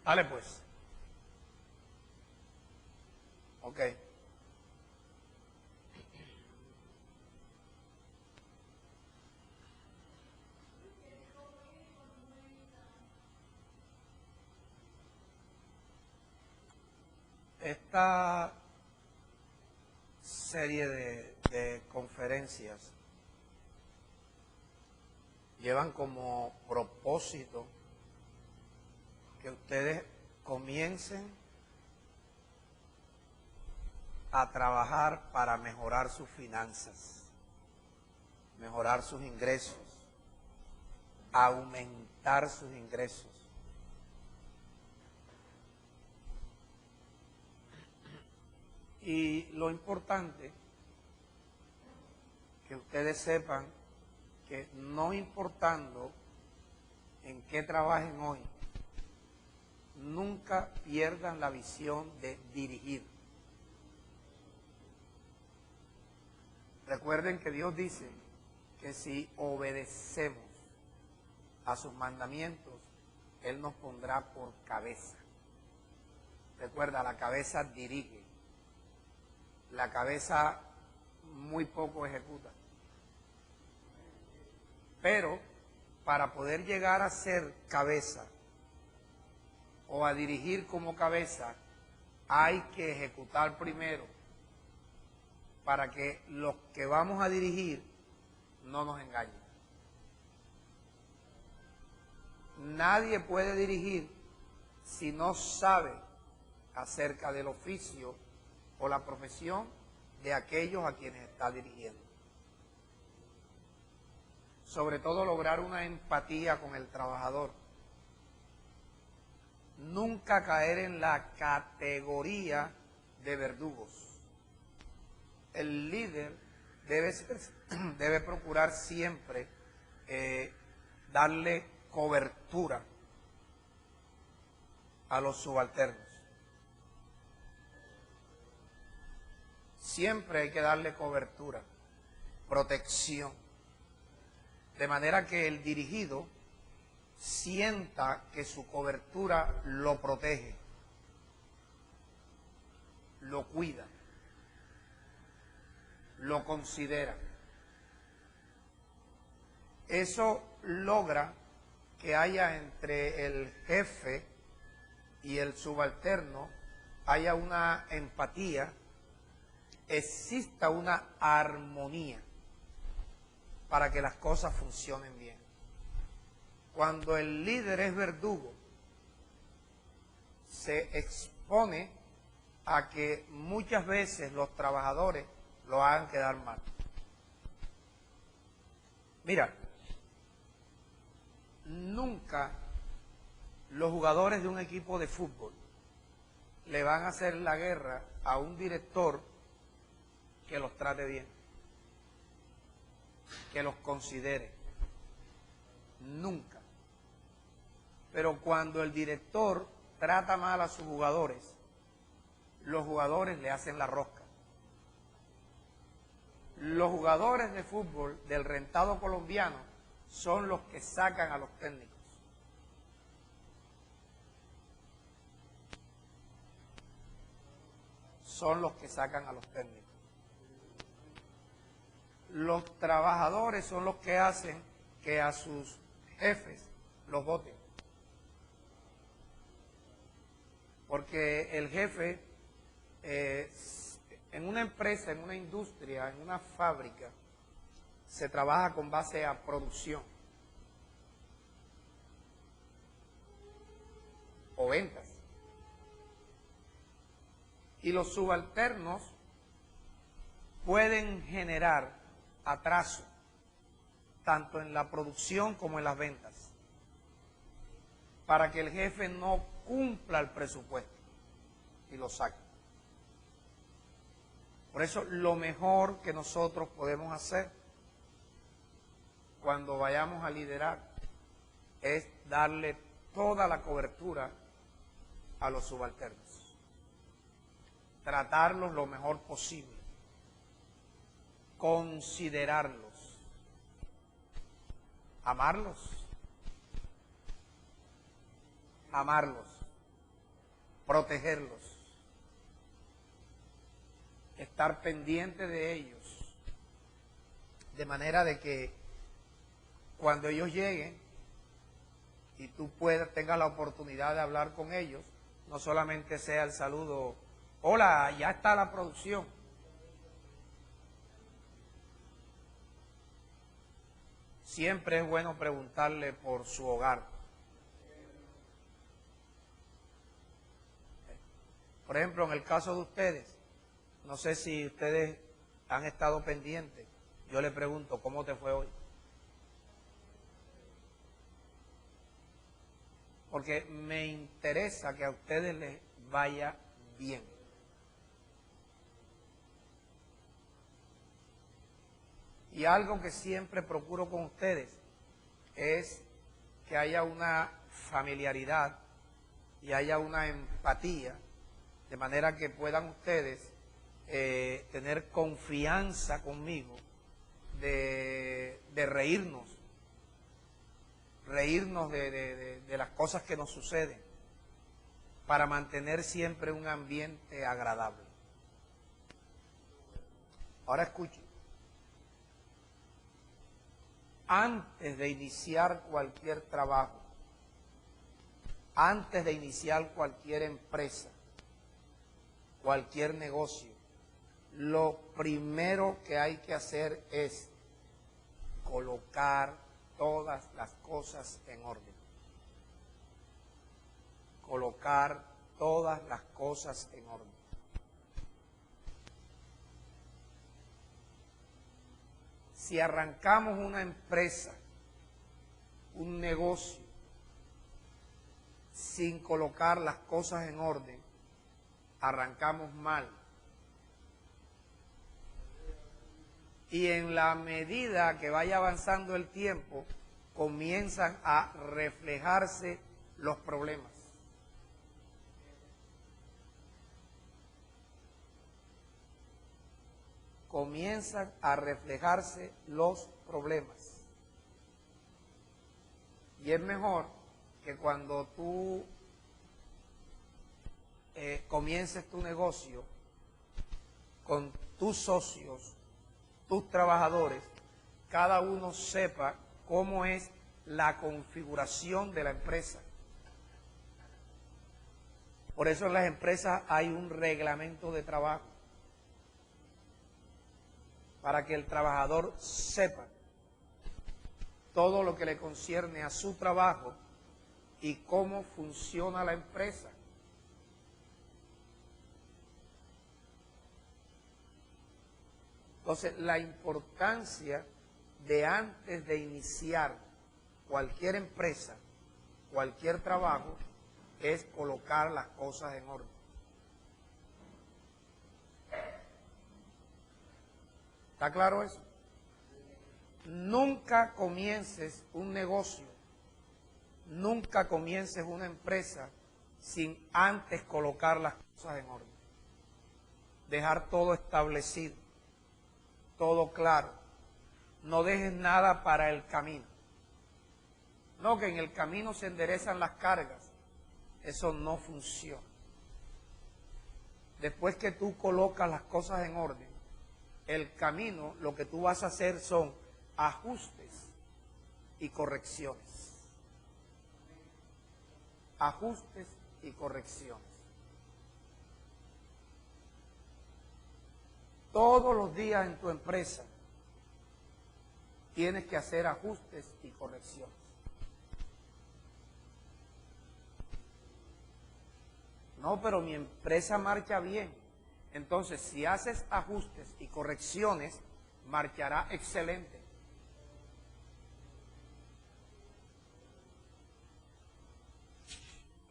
Dale pues. Ok. Esta serie de conferencias llevan como propósito que ustedes comiencen a trabajar para mejorar sus finanzas, mejorar sus ingresos, aumentar sus ingresos. Y lo importante, que ustedes sepan que no importando en qué trabajen hoy, nunca pierdan la visión de dirigir. Recuerden que Dios dice que si obedecemos a sus mandamientos, Él nos pondrá por cabeza. Recuerda, la cabeza dirige, la cabeza muy poco ejecuta. Pero para poder llegar a ser cabeza o a dirigir como cabeza, hay que ejecutar primero para que los que vamos a dirigir no nos engañen. Nadie puede dirigir si no sabe acerca del oficio o la profesión de aquellos a quienes está dirigiendo. Sobre todo lograr una empatía con el trabajador. Nunca caer en la categoría de verdugos. El líder debe procurar siempre darle cobertura a los subalternos. Siempre hay que darle cobertura, protección, de manera que el dirigido sienta que su cobertura lo protege, lo cuida, lo considera. Eso logra que haya entre el jefe y el subalterno, haya una empatía, exista una armonía para que las cosas funcionen bien. Cuando el líder es verdugo, se expone a que muchas veces los trabajadores lo hagan quedar mal. Mira, nunca los jugadores de un equipo de fútbol le van a hacer la guerra a un director que los trate bien, que los considere. Nunca. Pero cuando el director trata mal a sus jugadores, los jugadores le hacen la rosca. Los jugadores de fútbol del rentado colombiano son los que sacan a los técnicos. Son los que sacan a los técnicos. Los trabajadores son los que hacen que a sus jefes los voten. Porque el jefe, en una empresa, en una industria, en una fábrica, se trabaja con base a producción o ventas. Y los subalternos pueden generar atraso tanto en la producción como en las ventas, para que el jefe no cumpla el presupuesto y lo saque. Por eso lo mejor que nosotros podemos hacer cuando vayamos a liderar es darle toda la cobertura a los subalternos, tratarlos lo mejor posible, considerarlos, amarlos, protegerlos, estar pendiente de ellos, de manera de que cuando ellos lleguen y tú tengas la oportunidad de hablar con ellos, no solamente sea el saludo, hola, ya está la producción. Siempre es bueno preguntarle por su hogar. Por ejemplo, en el caso de ustedes, no sé si ustedes han estado pendientes, yo le pregunto, ¿cómo te fue hoy? Porque me interesa que a ustedes les vaya bien. Y algo que siempre procuro con ustedes es que haya una familiaridad y haya una empatía, de manera que puedan ustedes tener confianza conmigo de reírnos de las cosas que nos suceden, para mantener siempre un ambiente agradable. Ahora escuchen, antes de iniciar cualquier trabajo, antes de iniciar cualquier empresa, cualquier negocio, lo primero que hay que hacer es colocar todas las cosas en orden. Colocar todas las cosas en orden. Si arrancamos una empresa, un negocio, sin colocar las cosas en orden, arrancamos mal. Y en la medida que vaya avanzando el tiempo, comienzan a reflejarse los problemas. Comienzan a reflejarse los problemas. Y es mejor que cuando tú comiences tu negocio con tus socios, tus trabajadores, cada uno sepa cómo es la configuración de la empresa. Por eso en las empresas hay un reglamento de trabajo, para que el trabajador sepa todo lo que le concierne a su trabajo y cómo funciona la empresa. Entonces, la importancia de antes de iniciar cualquier empresa, cualquier trabajo, es colocar las cosas en orden. ¿Está claro eso? Nunca comiences un negocio, nunca comiences una empresa sin antes colocar las cosas en orden. Dejar todo establecido, todo claro. No dejes nada para el camino. No, que en el camino se enderezan las cargas. Eso no funciona. Después que tú colocas las cosas en orden, el camino, lo que tú vas a hacer son ajustes y correcciones. Ajustes y correcciones. Todos los días en tu empresa tienes que hacer ajustes y correcciones. No, pero mi empresa marcha bien. Entonces, si haces ajustes y correcciones, marchará excelente.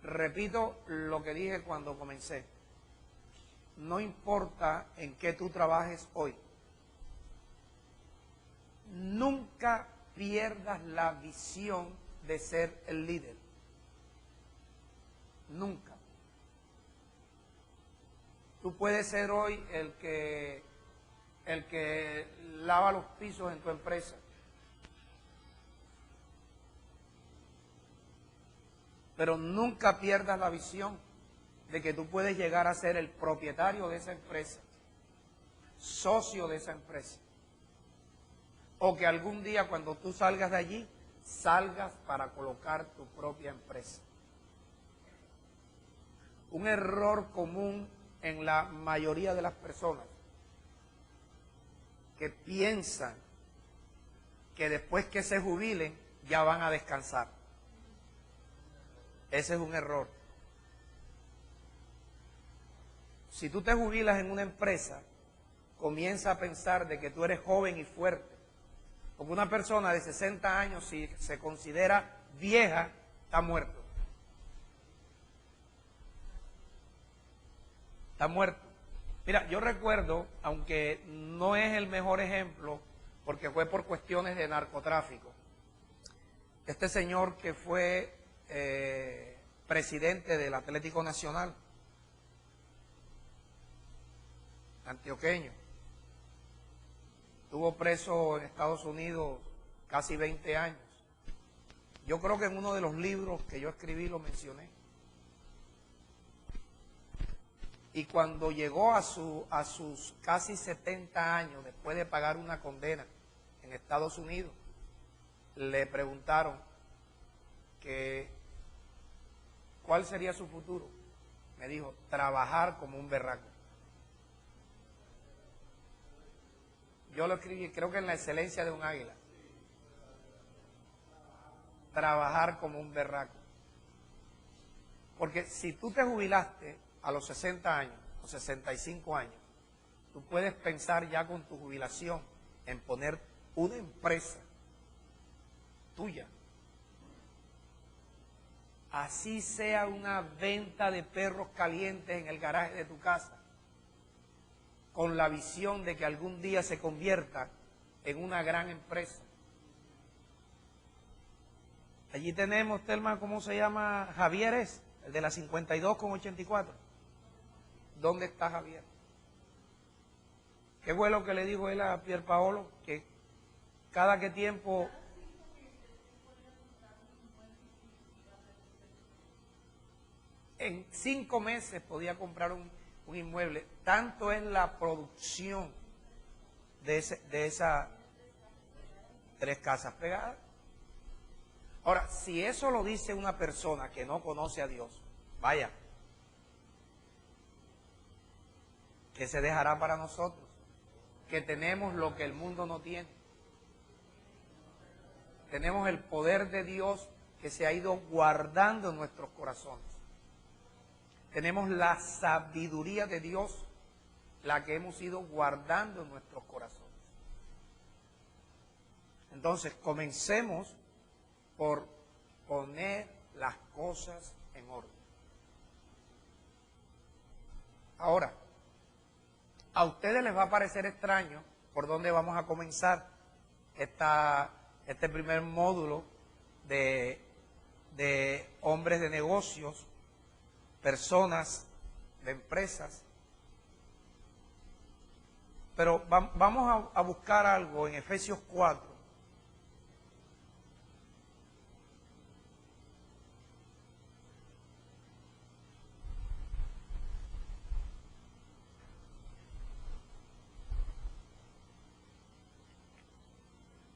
Repito lo que dije cuando comencé. No importa en qué tú trabajes hoy, nunca pierdas la visión de ser el líder. Nunca. Tú puedes ser hoy el que lava los pisos en tu empresa. Pero nunca pierdas la visión de que tú puedes llegar a ser el propietario de esa empresa, socio de esa empresa, o que algún día cuando tú salgas de allí, salgas para colocar tu propia empresa. Un error común en la mayoría de las personas que piensan que después que se jubilen ya van a descansar. Ese es un error. Si tú te jubilas en una empresa, comienza a pensar de que tú eres joven y fuerte. Porque una persona de 60 años, si se considera vieja, está muerto. Está muerto. Mira, yo recuerdo, aunque no es el mejor ejemplo, porque fue por cuestiones de narcotráfico, este señor que fue presidente del Atlético Nacional, antioqueño, estuvo preso en Estados Unidos casi 20 años. Yo creo que en uno de los libros que yo escribí lo mencioné. Y cuando llegó a sus casi 70 años, después de pagar una condena en Estados Unidos, le preguntaron que cuál sería su futuro. Me dijo, trabajar como un berraco. Yo lo escribí, creo que en La excelencia de un águila. Trabajar como un berraco. Porque si tú te jubilaste a los 60 años o 65 años, tú puedes pensar ya con tu jubilación en poner una empresa tuya. Así sea una venta de perros calientes en el garaje de tu casa, con la visión de que algún día se convierta en una gran empresa. Allí tenemos, Telma, ¿cómo se llama? Javier es, el de la 52 con 84. ¿Dónde está Javier? ¿Qué fue lo que le dijo él a Pierpaolo? Que cada que tiempo... En 5 meses podía comprar un inmueble. Tanto es la producción de esas 3 casas pegadas. Ahora, si eso lo dice una persona que no conoce a Dios, vaya, ¿qué se dejará para nosotros? Que tenemos lo que el mundo no tiene. Tenemos el poder de Dios que se ha ido guardando en nuestros corazones. Tenemos la sabiduría de Dios, la que hemos ido guardando en nuestros corazones. Entonces, comencemos por poner las cosas en orden. Ahora, a ustedes les va a parecer extraño por dónde vamos a comenzar este primer módulo de hombres de negocios, personas de empresas. Pero vamos a buscar algo en Efesios 4.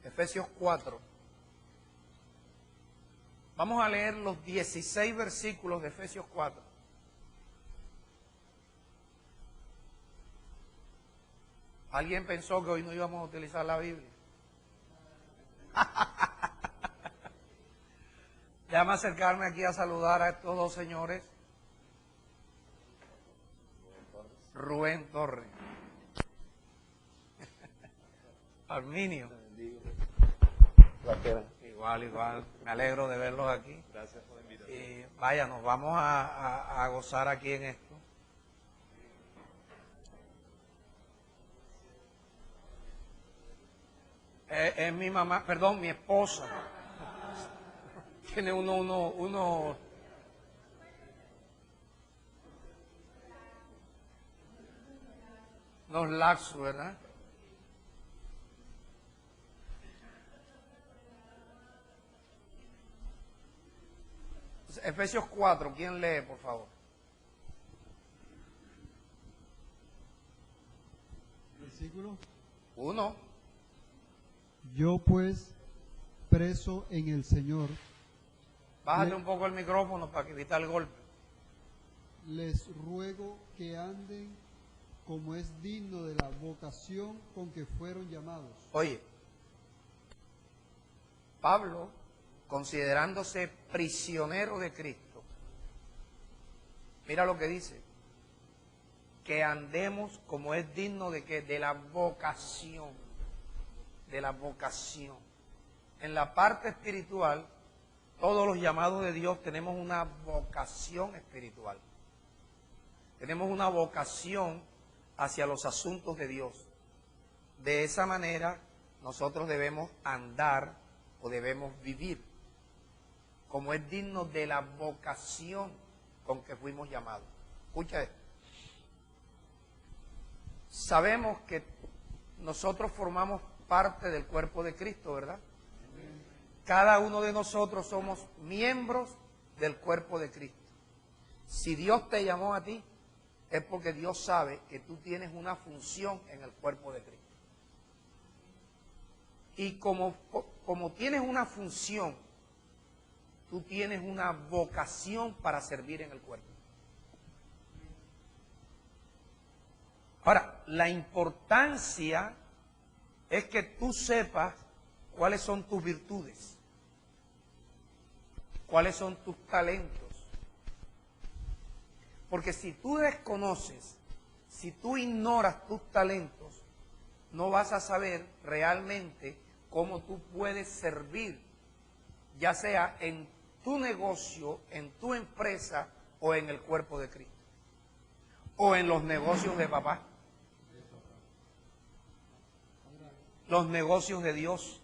Efesios 4. Vamos a leer los 16 versículos de Efesios 4. ¿Alguien pensó que hoy no íbamos a utilizar la Biblia? Déjame acercarme aquí a saludar a estos dos señores. Rubén Torres. Arminio. Igual. Me alegro de verlos aquí. Gracias por la invitación. Y vaya, nos vamos a gozar aquí en esto. Es mi mamá, perdón, mi esposa. Tiene unos laxos, ¿verdad? Efesios 4, ¿quién lee, por favor? Versículo. 1. Yo pues, preso en el Señor, Bájate un poco el micrófono para que evite el golpe. les ruego que anden como es digno de la vocación con que fueron llamados. Oye, Pablo, considerándose prisionero de Cristo, mira lo que dice, que andemos como es digno de que de la vocación, de la vocación. En la parte espiritual, todos los llamados de Dios tenemos una vocación espiritual. Tenemos una vocación hacia los asuntos de Dios. De esa manera, nosotros debemos andar o debemos vivir como es digno de la vocación con que fuimos llamados. Escucha esto. Sabemos que nosotros formamos parte del cuerpo de Cristo, ¿verdad? Cada uno de nosotros somos miembros del cuerpo de Cristo. Si Dios te llamó a ti, es porque Dios sabe que tú tienes una función en el cuerpo de Cristo. Y como tienes una función, tú tienes una vocación para servir en el cuerpo. Ahora, la importancia es que tú sepas cuáles son tus virtudes, cuáles son tus talentos. Porque si tú desconoces, si tú ignoras tus talentos, no vas a saber realmente cómo tú puedes servir, ya sea en tu negocio, en tu empresa o en el cuerpo de Cristo, o en los negocios de papá, los negocios de Dios,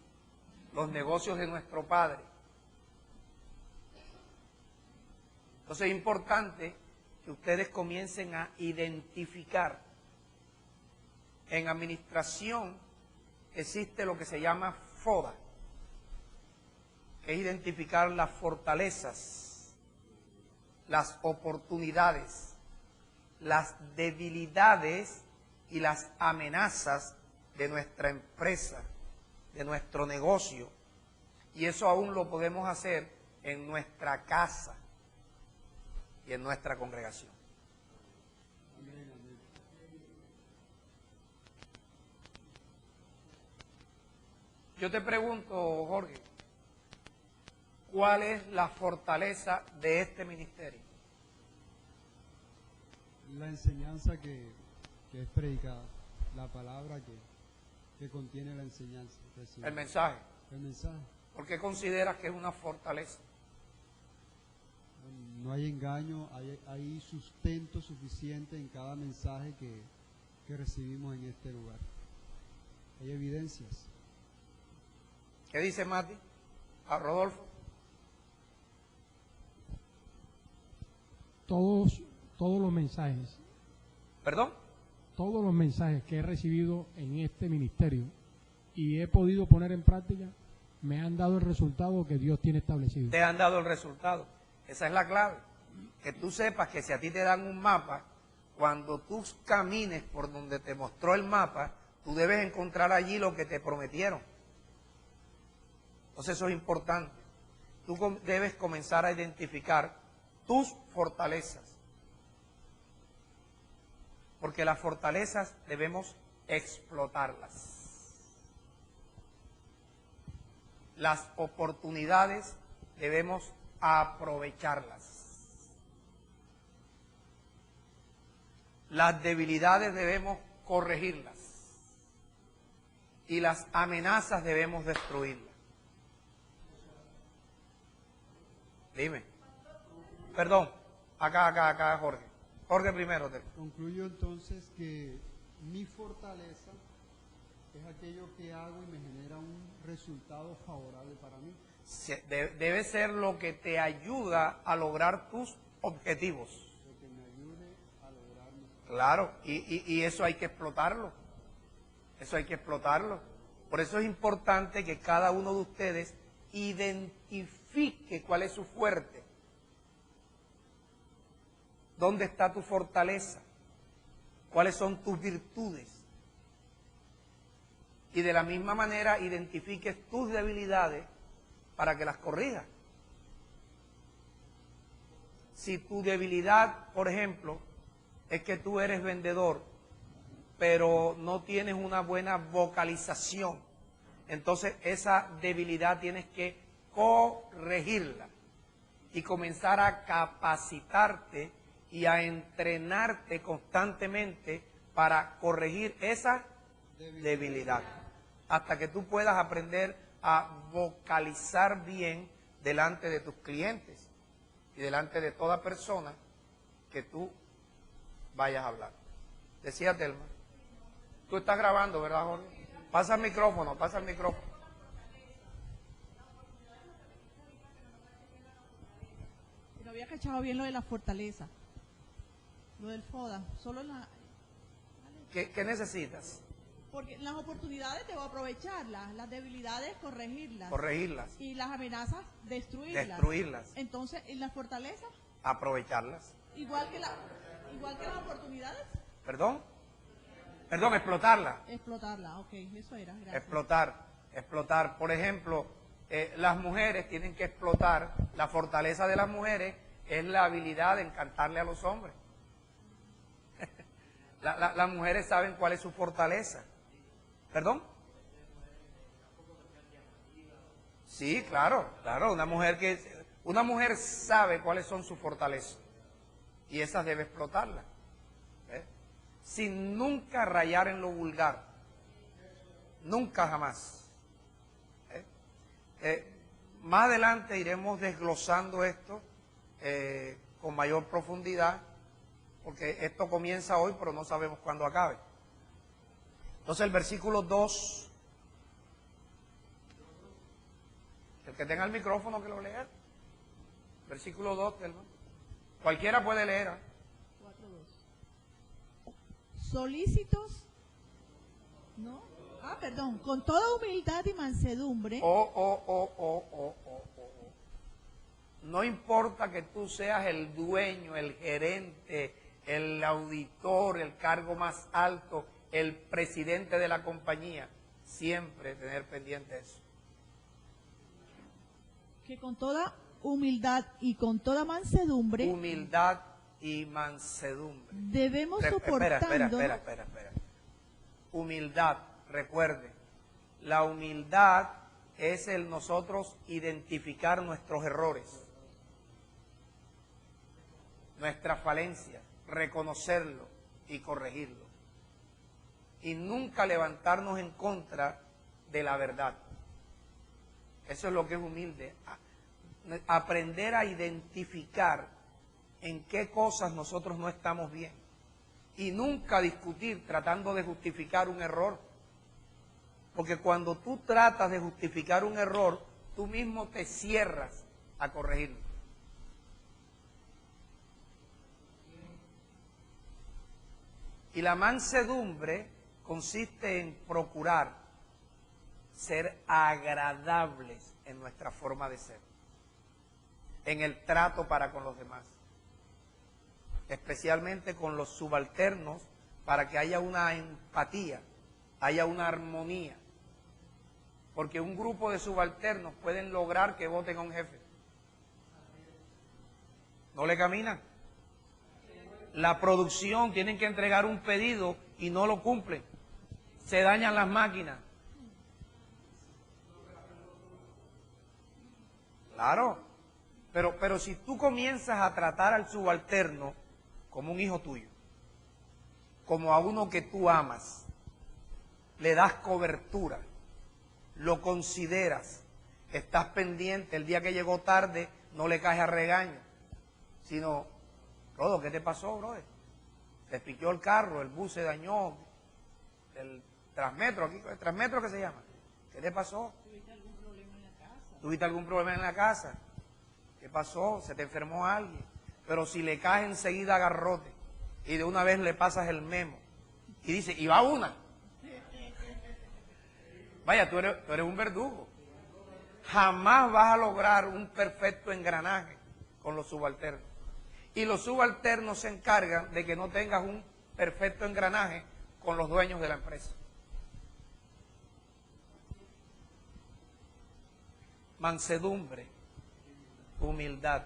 los negocios de nuestro Padre. Entonces es importante que ustedes comiencen a identificar. En administración existe lo que se llama FODA, que es identificar las fortalezas, las oportunidades, las debilidades y las amenazas de nuestra empresa, de nuestro negocio. Y eso aún lo podemos hacer en nuestra casa y en nuestra congregación. Yo te pregunto, Jorge, ¿cuál es la fortaleza de este ministerio? La enseñanza que es predicada, la palabra que contiene la enseñanza. El mensaje. El mensaje. ¿Por qué consideras que es una fortaleza? No hay engaño, hay sustento suficiente en cada mensaje que recibimos en este lugar. Hay evidencias. ¿Qué dice Mati? ¿A Rodolfo? Todos los mensajes, ¿Perdón? todos los mensajes que he recibido en este ministerio y he podido poner en práctica, me han dado el resultado que Dios tiene establecido. Te han dado el resultado. Esa es la clave. Que tú sepas que si a ti te dan un mapa, cuando tú camines por donde te mostró el mapa, tú debes encontrar allí lo que te prometieron. Entonces eso es importante. Tú debes comenzar a identificar tus fortalezas. Porque las fortalezas debemos explotarlas. Las oportunidades debemos aprovecharlas. Las debilidades debemos corregirlas. Y las amenazas debemos destruirlas. Dime. Perdón. Acá, Jorge. Jorge primero. Concluyo entonces que mi fortaleza es aquello que hago y me genera un resultado favorable para mí. Debe ser lo que te ayuda a lograr tus objetivos. Lo que me ayude a lograr mis... Claro, y eso hay que explotarlo. Eso hay que explotarlo. Por eso es importante que cada uno de ustedes identifique cuál es su fuerte. ¿Dónde está tu fortaleza? ¿Cuáles son tus virtudes? Y de la misma manera identifiques tus debilidades para que las corrijas. Si tu debilidad, por ejemplo, es que tú eres vendedor, pero no tienes una buena vocalización, entonces esa debilidad tienes que corregirla y comenzar a capacitarte y a entrenarte constantemente para corregir esa debilidad, hasta que tú puedas aprender a vocalizar bien delante de tus clientes y delante de toda persona que tú vayas a hablar. Decía Telma, tú estás grabando, ¿verdad, Jorge? Pasa el micrófono, pasa el micrófono. No había cachado bien lo de la fortaleza, lo del FODA, solo en la... ¿Qué necesitas? Porque las oportunidades debo aprovecharlas, las debilidades corregirlas. Corregirlas. Y las amenazas destruirlas. Destruirlas. Entonces, ¿en las fortalezas? Aprovecharlas. Igual que las oportunidades. ¿Perdón? Perdón, explotarla. Explotarla, ok, eso era, gracias. Explotar. Por ejemplo, las mujeres tienen que explotar, la fortaleza de las mujeres es la habilidad de encantarle a los hombres. Las mujeres saben cuál es su fortaleza. ¿Perdón? Sí, claro. Una mujer sabe cuáles son sus fortalezas y esas debe explotarlas. Sin nunca rayar en lo vulgar. Nunca jamás. Más adelante iremos desglosando esto con mayor profundidad, porque esto comienza hoy, pero no sabemos cuándo acabe. Entonces el versículo 2, el que tenga el micrófono que lo lea. Versículo 2, Telma. Cualquiera puede leer. 4:2. Solícitos, ¿no? Perdón, con toda humildad y mansedumbre. No importa que tú seas el dueño, el gerente, el auditor, el cargo más alto, el presidente de la compañía, siempre tener pendiente eso. Que con toda humildad y con toda mansedumbre. Humildad y mansedumbre. Debemos soportando. Espera. Humildad, recuerde, la humildad es el nosotros identificar nuestros errores, nuestras falencias, reconocerlo y corregirlo. Y nunca levantarnos en contra de la verdad. Eso es lo que es humilde. Aprender a identificar en qué cosas nosotros no estamos bien. Y nunca discutir tratando de justificar un error. Porque cuando tú tratas de justificar un error, tú mismo te cierras a corregirlo. Y la mansedumbre consiste en procurar ser agradables en nuestra forma de ser, en el trato para con los demás, especialmente con los subalternos, para que haya una empatía, haya una armonía, porque un grupo de subalternos pueden lograr que voten a un jefe. ¿No le caminan? La producción, tienen que entregar un pedido y no lo cumplen. Se dañan las máquinas. Claro, pero si tú comienzas a tratar al subalterno como un hijo tuyo, como a uno que tú amas, le das cobertura, lo consideras, estás pendiente, el día que llegó tarde no le caes a regaño, sino, Rodo, ¿qué te pasó, brother? Se piqueó el carro, el bus se dañó, el Transmetro, aquí, el Transmetro que se llama, ¿qué te pasó? ¿Tuviste algún problema en la casa? ¿Tuviste algún problema en la casa? ¿Qué pasó? ¿Se te enfermó alguien? Pero si le caes enseguida a garrote y de una vez le pasas el memo y dice, y va una. Vaya, tú eres un verdugo. Jamás vas a lograr un perfecto engranaje con los subalternos. Y los subalternos se encargan de que no tengas un perfecto engranaje con los dueños de la empresa. mansedumbre, humildad.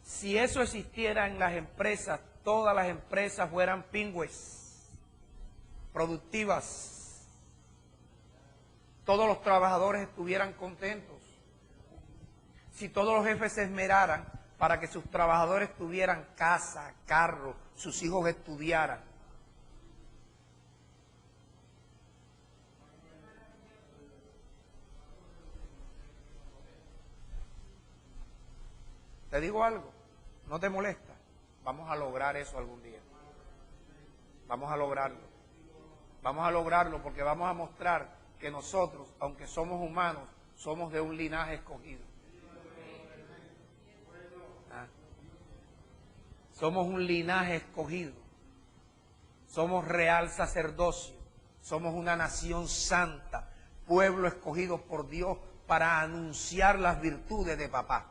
Si eso existiera en las empresas, todas las empresas fueran pingües, productivas, todos los trabajadores estuvieran contentos. Si todos los jefes se esmeraran para que sus trabajadores tuvieran casa, carro, sus hijos estudiaran. Te digo algo, no te molesta, vamos a lograr eso algún día. Vamos a lograrlo. Vamos a lograrlo porque vamos a mostrar que nosotros, aunque somos humanos, somos de un linaje escogido. ¿Ah? Somos un linaje escogido. Somos real sacerdocio. Somos una nación santa, pueblo escogido por Dios para anunciar las virtudes de papá.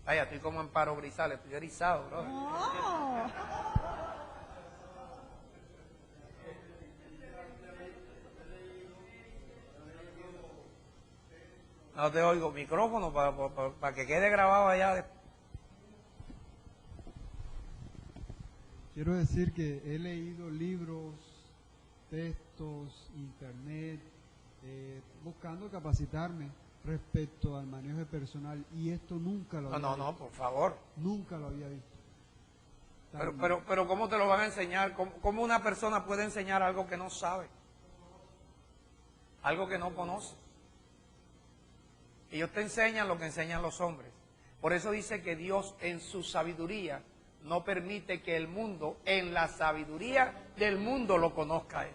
Vaya, estoy como Amparo Grisales, estoy erizado, bro. Oh. No te oigo, micrófono para que quede grabado allá. Quiero decir que he leído libros, textos, internet, buscando capacitarme respecto al manejo de personal, y esto nunca lo había visto. No, por favor. Nunca lo había visto. Pero ¿cómo te lo van a enseñar? ¿Cómo una persona puede enseñar algo que no sabe? Algo que no conoce. Ellos te enseñan lo que enseñan los hombres. Por eso dice que Dios en su sabiduría no permite que el mundo, en la sabiduría del mundo, lo conozca a él.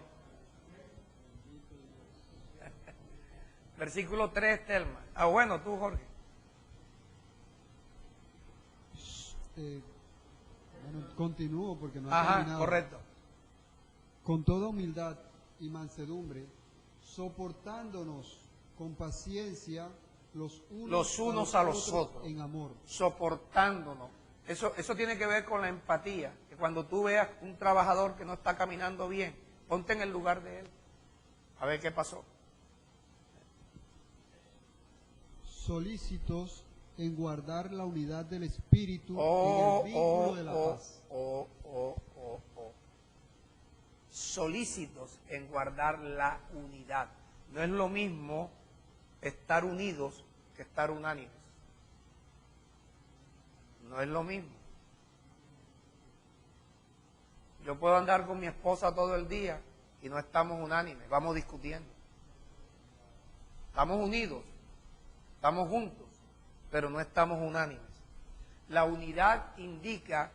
Versículo 3, Telma. Ah, bueno, tú, Jorge. Bueno, continúo porque no he Ajá, terminado. correcto. Con toda humildad y mansedumbre, soportándonos con paciencia los unos a los otros en amor. Soportándonos. Eso tiene que ver con la empatía. Que cuando tú veas un trabajador que no está caminando bien, ponte en el lugar de él. A ver qué pasó. Solícitos en guardar la unidad del espíritu en el vínculo de la paz. Solícitos en guardar la unidad. No es lo mismo estar unidos que estar unánimes. No es lo mismo. Yo puedo andar con mi esposa todo el día y no estamos unánimes, vamos discutiendo. Estamos unidos, estamos juntos, pero no estamos unánimes. La unidad indica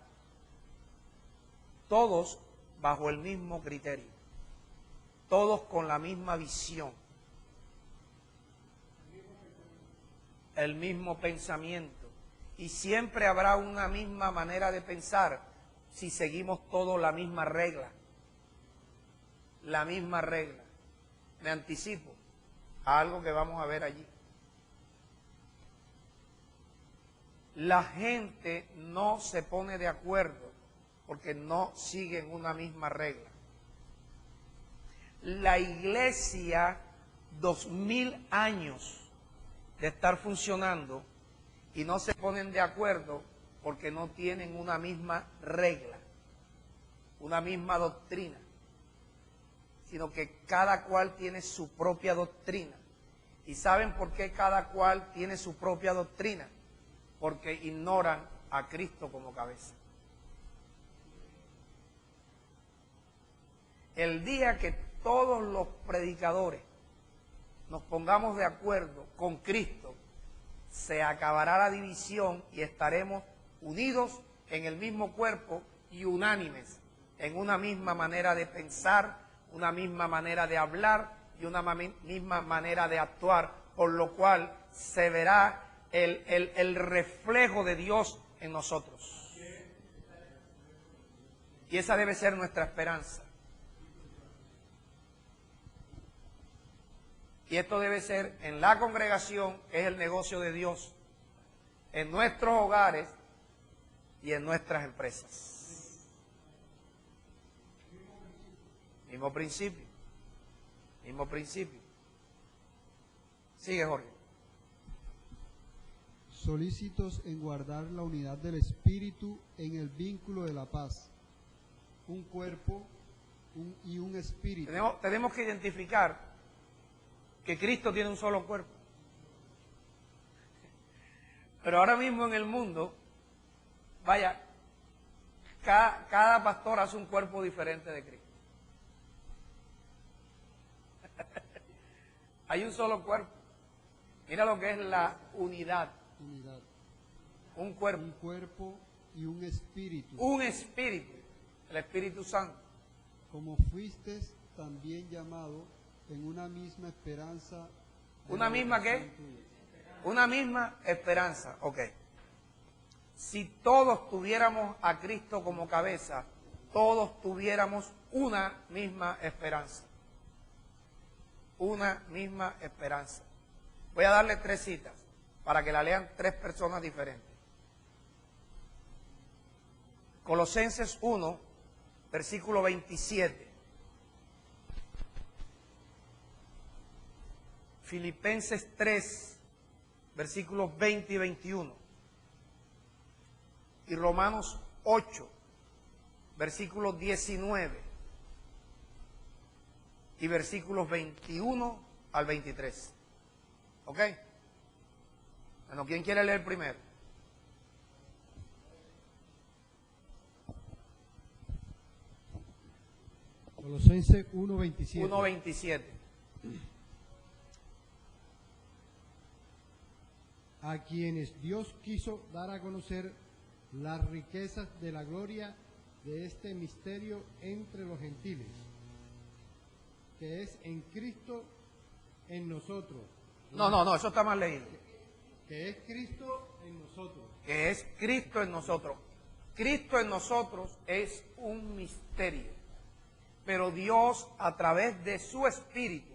todos bajo el mismo criterio, todos con la misma visión, el mismo pensamiento. Y siempre habrá una misma manera de pensar si seguimos todos la misma regla. La misma regla. Me anticipo a algo que vamos a ver allí. La gente no se pone de acuerdo porque no siguen una misma regla. La iglesia, 2000 años de estar funcionando, y no se ponen de acuerdo porque no tienen una misma regla, una misma doctrina, sino que cada cual tiene su propia doctrina. ¿Y saben por qué cada cual tiene su propia doctrina? Porque ignoran a Cristo como cabeza. El día que todos los predicadores nos pongamos de acuerdo con Cristo, se acabará la división y estaremos unidos en el mismo cuerpo y unánimes en una misma manera de pensar, una misma manera de hablar y una misma manera de actuar, por lo cual se verá el reflejo de Dios en nosotros. Y esa debe ser nuestra esperanza. Y esto debe ser en la congregación, que es el negocio de Dios, en nuestros hogares y en nuestras empresas. Mismo principio. Mismo principio. Sigue, Jorge. Solícitos en guardar la unidad del Espíritu en el vínculo de la paz. Un cuerpo y un espíritu. Tenemos que identificar que Cristo tiene un solo cuerpo. Pero ahora mismo en el mundo, vaya, cada pastor hace un cuerpo diferente de Cristo. Hay un solo cuerpo. Mira lo que es la unidad. Unidad. Un cuerpo. Un cuerpo y un espíritu. Un espíritu. El Espíritu Santo. Como fuisteis también llamado en una misma esperanza. ¿Una misma qué? Una misma esperanza. Ok. Si todos tuviéramos a Cristo como cabeza, todos tuviéramos una misma esperanza. Una misma esperanza. Voy a darle 3 citas para que la lean 3 personas diferentes. Colosenses 1, versículo 27. Filipenses 3, versículos 20 y 21. Y Romanos 8, versículos 19. Y versículos 21 al 23. ¿Ok? Bueno, ¿quién quiere leer primero? Colosenses 1:27. 1:27. A quienes Dios quiso dar a conocer las riquezas de la gloria de este misterio entre los gentiles, que es en Cristo en nosotros. No, eso está mal leído. Que es Cristo en nosotros. Que es Cristo en nosotros. Cristo en nosotros es un misterio. Pero Dios, a través de su Espíritu,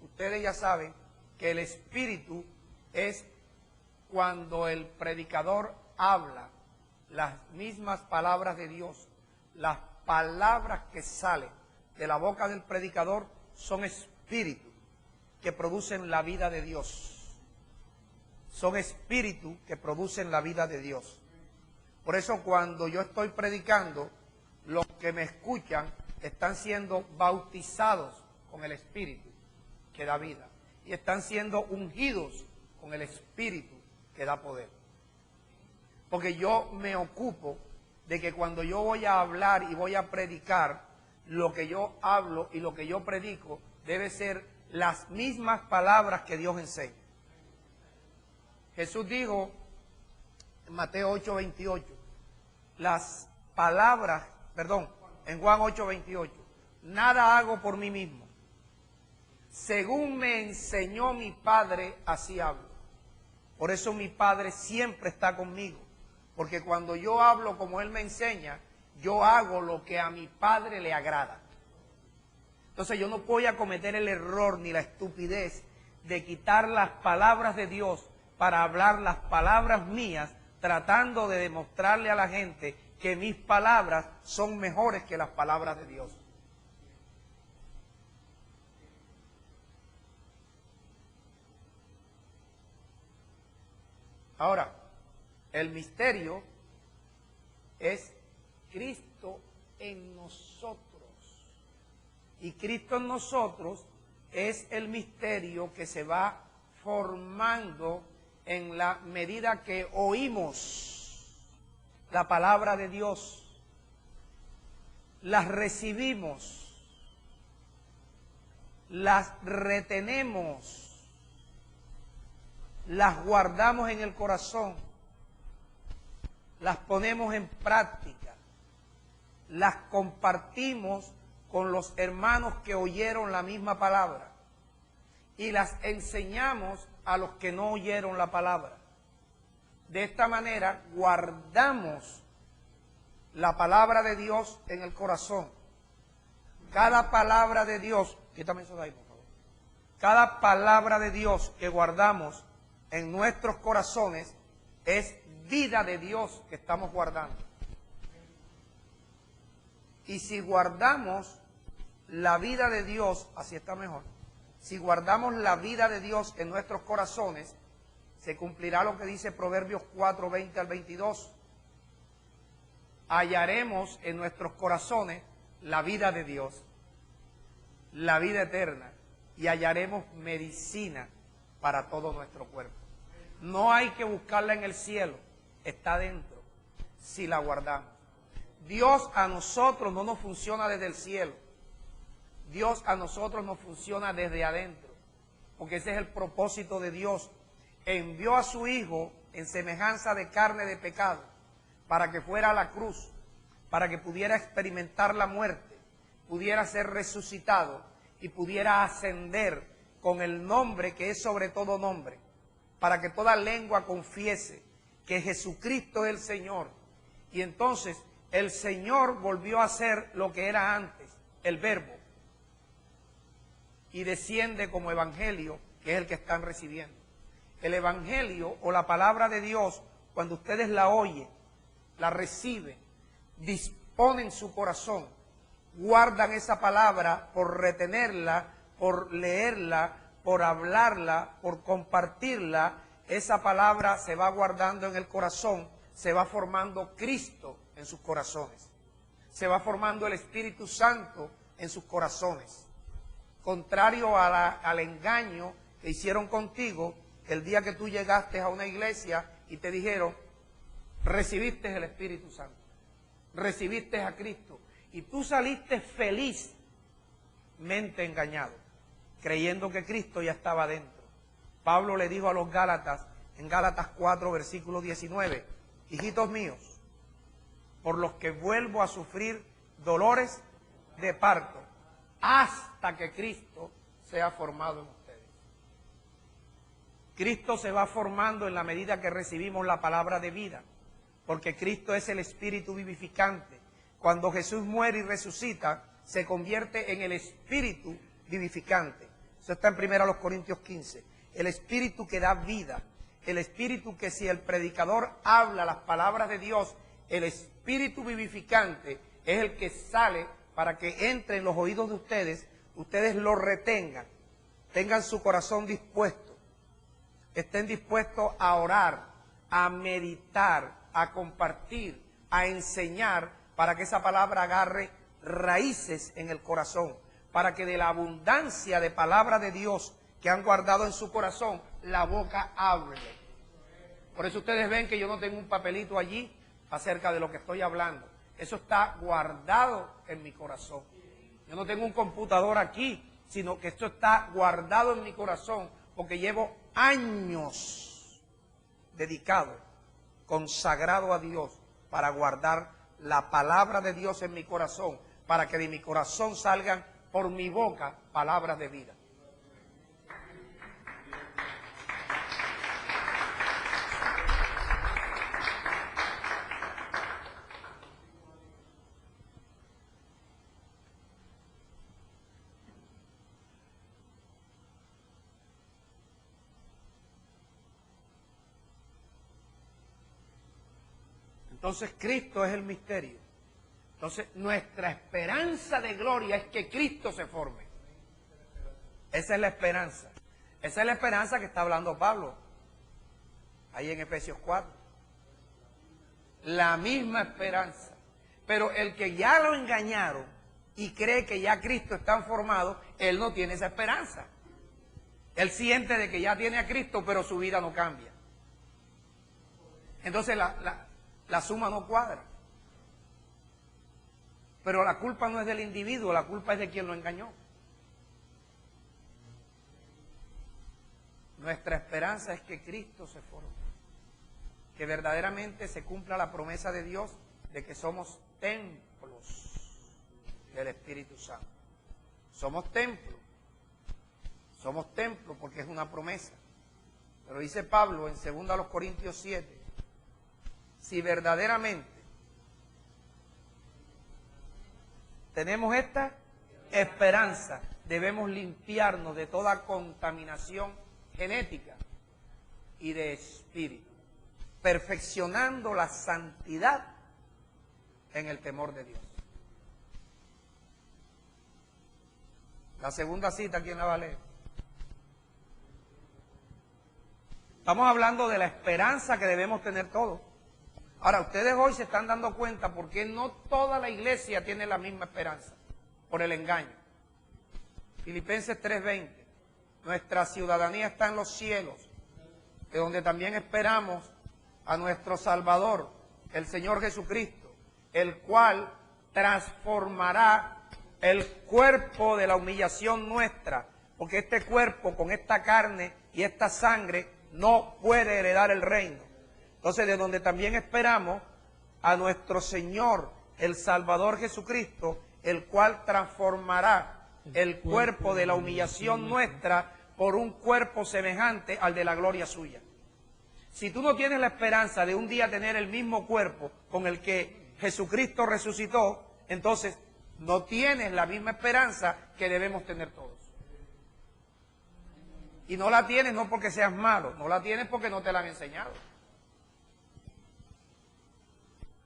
ustedes ya saben que el Espíritu es cuando el predicador habla las mismas palabras de Dios. Las palabras que salen de la boca del predicador son espíritus que producen la vida de Dios. Son espíritus que producen la vida de Dios. Por eso cuando yo estoy predicando, los que me escuchan están siendo bautizados con el Espíritu que da vida. Y están siendo ungidos con el Espíritu que da poder. Porque yo me ocupo de que cuando yo voy a hablar y voy a predicar, lo que yo hablo y lo que yo predico debe ser las mismas palabras que Dios enseña. Jesús dijo en Mateo 8:28, en Juan 8:28, nada hago por mí mismo. Según me enseñó mi Padre, así hablo. Por eso mi Padre siempre está conmigo. Porque cuando yo hablo como Él me enseña, yo hago lo que a mi Padre le agrada. Entonces yo no voy a cometer el error ni la estupidez de quitar las palabras de Dios para hablar las palabras mías, tratando de demostrarle a la gente que mis palabras son mejores que las palabras de Dios. Ahora, el misterio es Cristo en nosotros. Y Cristo en nosotros es el misterio que se va formando en la medida que oímos la palabra de Dios, las recibimos, las retenemos, las guardamos en el corazón, las ponemos en práctica, las compartimos con los hermanos que oyeron la misma palabra y las enseñamos a los que no oyeron la palabra. De esta manera guardamos la palabra de Dios en el corazón. Cada palabra de Dios, quítame eso de ahí, por favor. Cada palabra de Dios que guardamos en nuestros corazones es vida de Dios que estamos guardando. Y si guardamos la vida de Dios, así está mejor, si guardamos la vida de Dios en nuestros corazones, se cumplirá lo que dice Proverbios 4, 20 al 22. Hallaremos en nuestros corazones la vida de Dios, la vida eterna, y hallaremos medicina para todo nuestro cuerpo. No hay que buscarla en el cielo, está dentro, si la guardamos. Dios a nosotros no nos funciona desde el cielo, Dios a nosotros nos funciona desde adentro, porque ese es el propósito de Dios. Envió a su Hijo en semejanza de carne de pecado, para que fuera a la cruz, para que pudiera experimentar la muerte, pudiera ser resucitado y pudiera ascender con el nombre que es sobre todo nombre, para que toda lengua confiese que Jesucristo es el Señor. Y entonces el Señor volvió a ser lo que era antes, el Verbo, y desciende como evangelio, que es el que están recibiendo. El evangelio o la palabra de Dios, cuando ustedes la oyen, la reciben, disponen su corazón, guardan esa palabra por retenerla, por leerla, por hablarla, por compartirla, esa palabra se va guardando en el corazón, se va formando Cristo en sus corazones, se va formando el Espíritu Santo en sus corazones. Contrario al engaño que hicieron contigo, el día que tú llegaste a una iglesia y te dijeron, recibiste el Espíritu Santo, recibiste a Cristo, y tú saliste felizmente engañado, creyendo que Cristo ya estaba dentro. Pablo le dijo a los Gálatas, en Gálatas 4, versículo 19, hijitos míos, por los que vuelvo a sufrir dolores de parto, hasta que Cristo sea formado en ustedes. Cristo se va formando en la medida que recibimos la palabra de vida, porque Cristo es el Espíritu vivificante. Cuando Jesús muere y resucita, se convierte en el Espíritu vivificante. Eso está en 1 Corintios 15. El Espíritu que da vida, el Espíritu que si el predicador habla las palabras de Dios, el Espíritu vivificante es el que sale para que entre en los oídos de ustedes lo retengan, tengan su corazón dispuesto, estén dispuestos a orar, a meditar, a compartir, a enseñar, para que esa palabra agarre raíces en el corazón, para que de la abundancia de palabra de Dios que han guardado en su corazón, la boca hable. Por eso ustedes ven que yo no tengo un papelito allí acerca de lo que estoy hablando. Eso está guardado en mi corazón. Yo no tengo un computador aquí, sino que esto está guardado en mi corazón, porque llevo años dedicado, consagrado a Dios, para guardar la palabra de Dios en mi corazón, para que de mi corazón salgan por mi boca palabras de vida. Entonces Cristo es el misterio. Entonces nuestra esperanza de gloria es que Cristo se forme. Esa es la esperanza. Esa es la esperanza que está hablando Pablo ahí en Efesios 4. La misma esperanza. Pero el que ya lo engañaron y cree que ya Cristo está formado, él no tiene esa esperanza. Él siente de que ya tiene a Cristo, pero su vida no cambia. Entonces la suma no cuadra. Pero la culpa no es del individuo, la culpa es de quien lo engañó. Nuestra esperanza es que Cristo se forme, que verdaderamente se cumpla la promesa de Dios de que somos templos del Espíritu Santo. Somos templos porque es una promesa. Pero dice Pablo en 2 Corintios 7, si verdaderamente tenemos esta esperanza, debemos limpiarnos de toda contaminación genética y de espíritu, perfeccionando la santidad en el temor de Dios. La segunda cita, ¿quién la va a leer? Estamos hablando de la esperanza que debemos tener todos. Ahora, ustedes hoy se están dando cuenta por qué no toda la iglesia tiene la misma esperanza, por el engaño. Filipenses 3:20, nuestra ciudadanía está en los cielos, de donde también esperamos a nuestro Salvador, el Señor Jesucristo, el cual transformará el cuerpo de la humillación nuestra, porque este cuerpo con esta carne y esta sangre no puede heredar el reino. Entonces, de donde también esperamos a nuestro Señor, el Salvador Jesucristo, el cual transformará el cuerpo de la humillación nuestra por un cuerpo semejante al de la gloria suya. Si tú no tienes la esperanza de un día tener el mismo cuerpo con el que Jesucristo resucitó, entonces no tienes la misma esperanza que debemos tener todos. Y no la tienes no porque seas malo, no la tienes porque no te la han enseñado.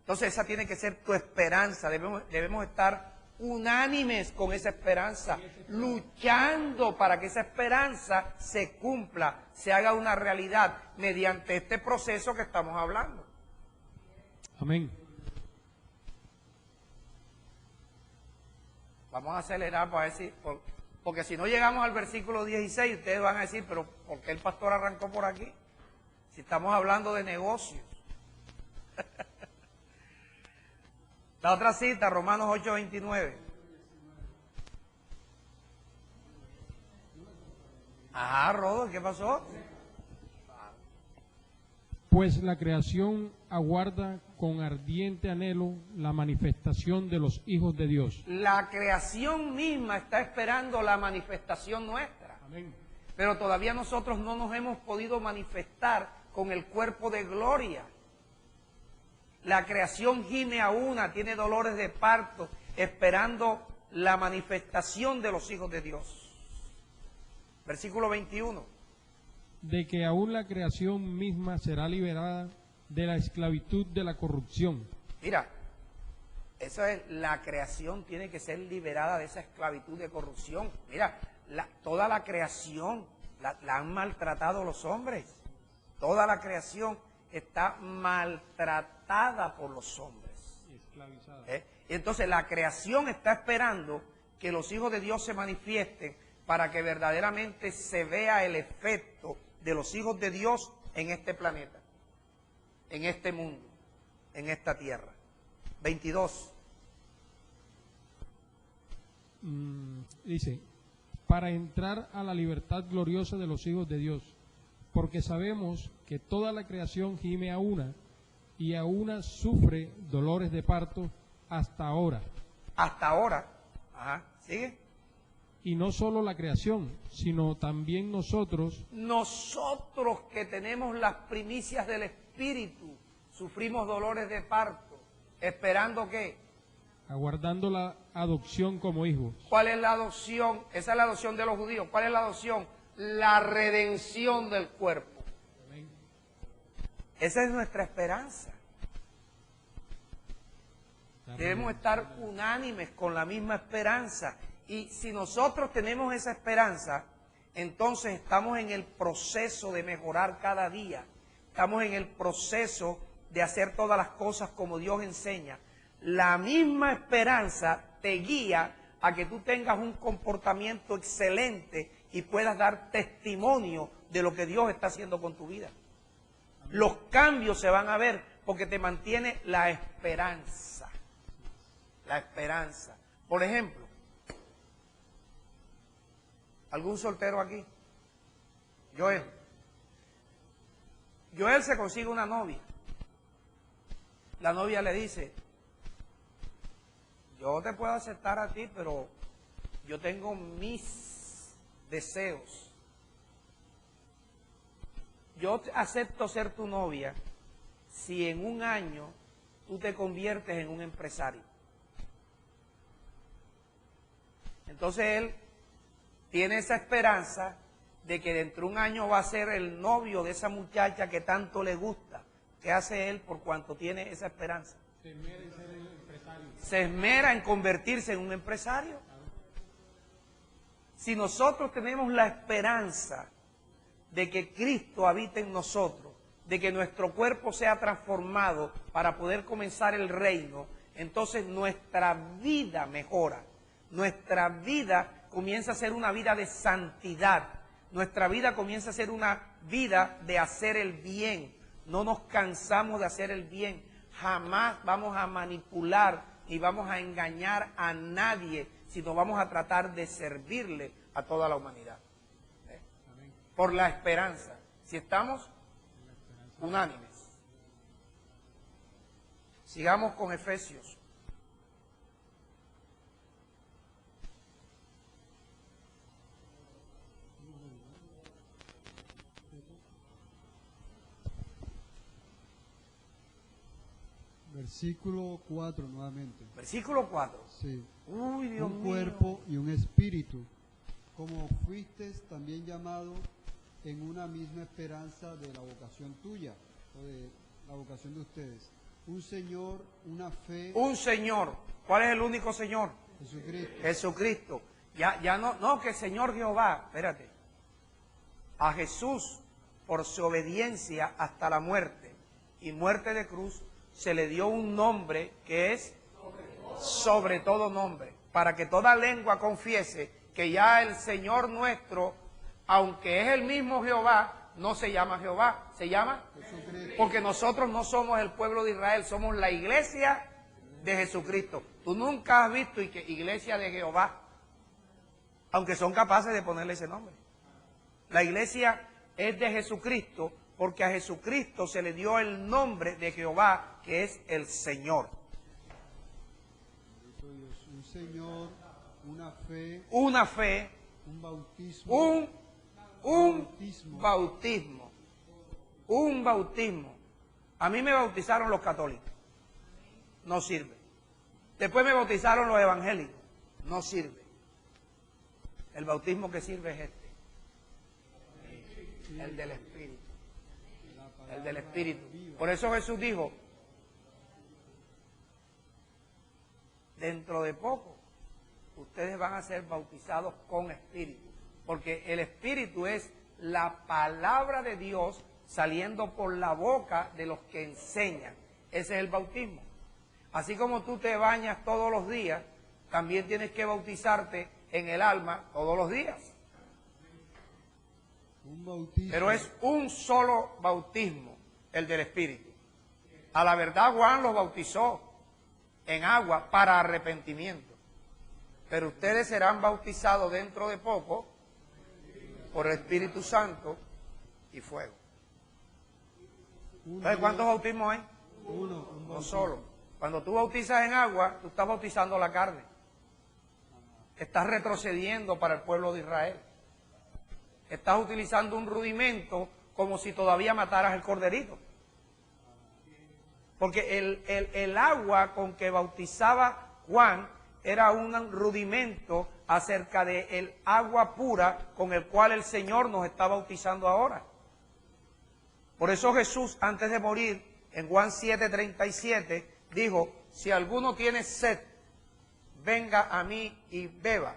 Entonces esa tiene que ser tu esperanza, debemos estar unánimes con esa esperanza, luchando para que esa esperanza se cumpla, se haga una realidad mediante este proceso que estamos hablando. Amén. Vamos a acelerar para decir, porque si no llegamos al versículo 16, ustedes van a decir, pero ¿por qué el pastor arrancó por aquí? Si estamos hablando de negocios. La otra cita, Romanos 8:29. Ajá, Rodo, ¿qué pasó? Pues la creación aguarda con ardiente anhelo la manifestación de los hijos de Dios. La creación misma está esperando la manifestación nuestra. Amén. Pero todavía nosotros no nos hemos podido manifestar con el cuerpo de gloria. La creación gime a una, tiene dolores de parto, esperando la manifestación de los hijos de Dios. Versículo 21. De que aún la creación misma será liberada de la esclavitud de la corrupción. Mira, eso es, la creación tiene que ser liberada de esa esclavitud de corrupción. Mira, toda la creación la han maltratado los hombres. Toda la creación está maltratada por los hombres. Esclavizada. Y entonces la creación está esperando que los hijos de Dios se manifiesten para que verdaderamente se vea el efecto de los hijos de Dios en este planeta, en este mundo, en esta tierra. 22. Dice, para entrar a la libertad gloriosa de los hijos de Dios, porque sabemos que toda la creación gime a una, y a una sufre dolores de parto hasta ahora. Hasta ahora. Ajá, ¿sigue? Y no solo la creación, sino también nosotros. Nosotros que tenemos las primicias del Espíritu, sufrimos dolores de parto, esperando ¿qué? Aguardando la adopción como hijos. ¿Cuál es la adopción? Esa es la adopción de los judíos. ¿Cuál es la adopción? La redención del cuerpo. Amén. Esa es nuestra esperanza. Debemos estar unánimes con la misma esperanza. Y si nosotros tenemos esa esperanza, entonces estamos en el proceso de mejorar cada día. Estamos en el proceso de hacer todas las cosas como Dios enseña. La misma esperanza te guía a que tú tengas un comportamiento excelente y puedas dar testimonio de lo que Dios está haciendo con tu vida. Los cambios se van a ver porque te mantiene la esperanza. La esperanza. Por ejemplo, ¿algún soltero aquí? Joel. Joel se consigue una novia. La novia le dice, yo te puedo aceptar a ti, pero yo tengo mis deseos. Yo acepto ser tu novia si en un año tú te conviertes en un empresario. Entonces él tiene esa esperanza de que dentro de un año va a ser el novio de esa muchacha que tanto le gusta. ¿Qué hace él por cuanto tiene esa esperanza? Se esmera en ser el empresario. Se esmera en convertirse en un empresario. Si nosotros tenemos la esperanza de que Cristo habite en nosotros, de que nuestro cuerpo sea transformado para poder comenzar el reino, entonces nuestra vida mejora. Nuestra vida comienza a ser una vida de santidad. Nuestra vida comienza a ser una vida de hacer el bien. No nos cansamos de hacer el bien. Jamás vamos a manipular ni vamos a engañar a nadie, sino vamos a tratar de servirle a toda la humanidad. Por la esperanza. Si estamos unánimes. Sigamos con Efesios. Versículo 4 nuevamente. Versículo 4. Sí. Uy, Dios mío. Un cuerpo y un espíritu, como fuisteis también llamado en una misma esperanza de la vocación tuya, o de la vocación de ustedes. Un Señor, una fe. Un Señor. ¿Cuál es el único Señor? Jesucristo. Jesucristo. Ya no que Señor Jehová, espérate. A Jesús, por su obediencia hasta la muerte y muerte de cruz, se le dio un nombre que es sobre todo nombre, para que toda lengua confiese que ya el Señor nuestro, aunque es el mismo Jehová, no se llama Jehová, se llama Jesucristo. Porque nosotros no somos el pueblo de Israel, somos la iglesia de Jesucristo. Tú nunca has visto iglesia de Jehová, aunque son capaces de ponerle ese nombre. La iglesia es de Jesucristo, porque a Jesucristo se le dio el nombre de Jehová, que es el Señor. Un Señor, una fe, un bautismo, un bautismo. A mí me bautizaron los católicos, no sirve. Después me bautizaron los evangélicos, no sirve. El bautismo que sirve es este, el del Espíritu. El del Espíritu. Por eso Jesús dijo, dentro de poco, ustedes van a ser bautizados con Espíritu. Porque el Espíritu es la palabra de Dios saliendo por la boca de los que enseñan. Ese es el bautismo. Así como tú te bañas todos los días, también tienes que bautizarte en el alma todos los días. Pero es un solo bautismo, el del Espíritu. A la verdad, Juan los bautizó en agua para arrepentimiento. Pero ustedes serán bautizados dentro de poco por el Espíritu Santo y fuego. ¿Sabes cuántos bautismos hay? No solo. Cuando tú bautizas en agua, tú estás bautizando la carne. Estás retrocediendo para el pueblo de Israel. Estás utilizando un rudimento como si todavía mataras el corderito. Porque el agua con que bautizaba Juan era un rudimento acerca del agua pura con el cual el Señor nos está bautizando ahora. Por eso Jesús, antes de morir, en Juan 7:37, dijo, si alguno tiene sed, venga a mí y beba.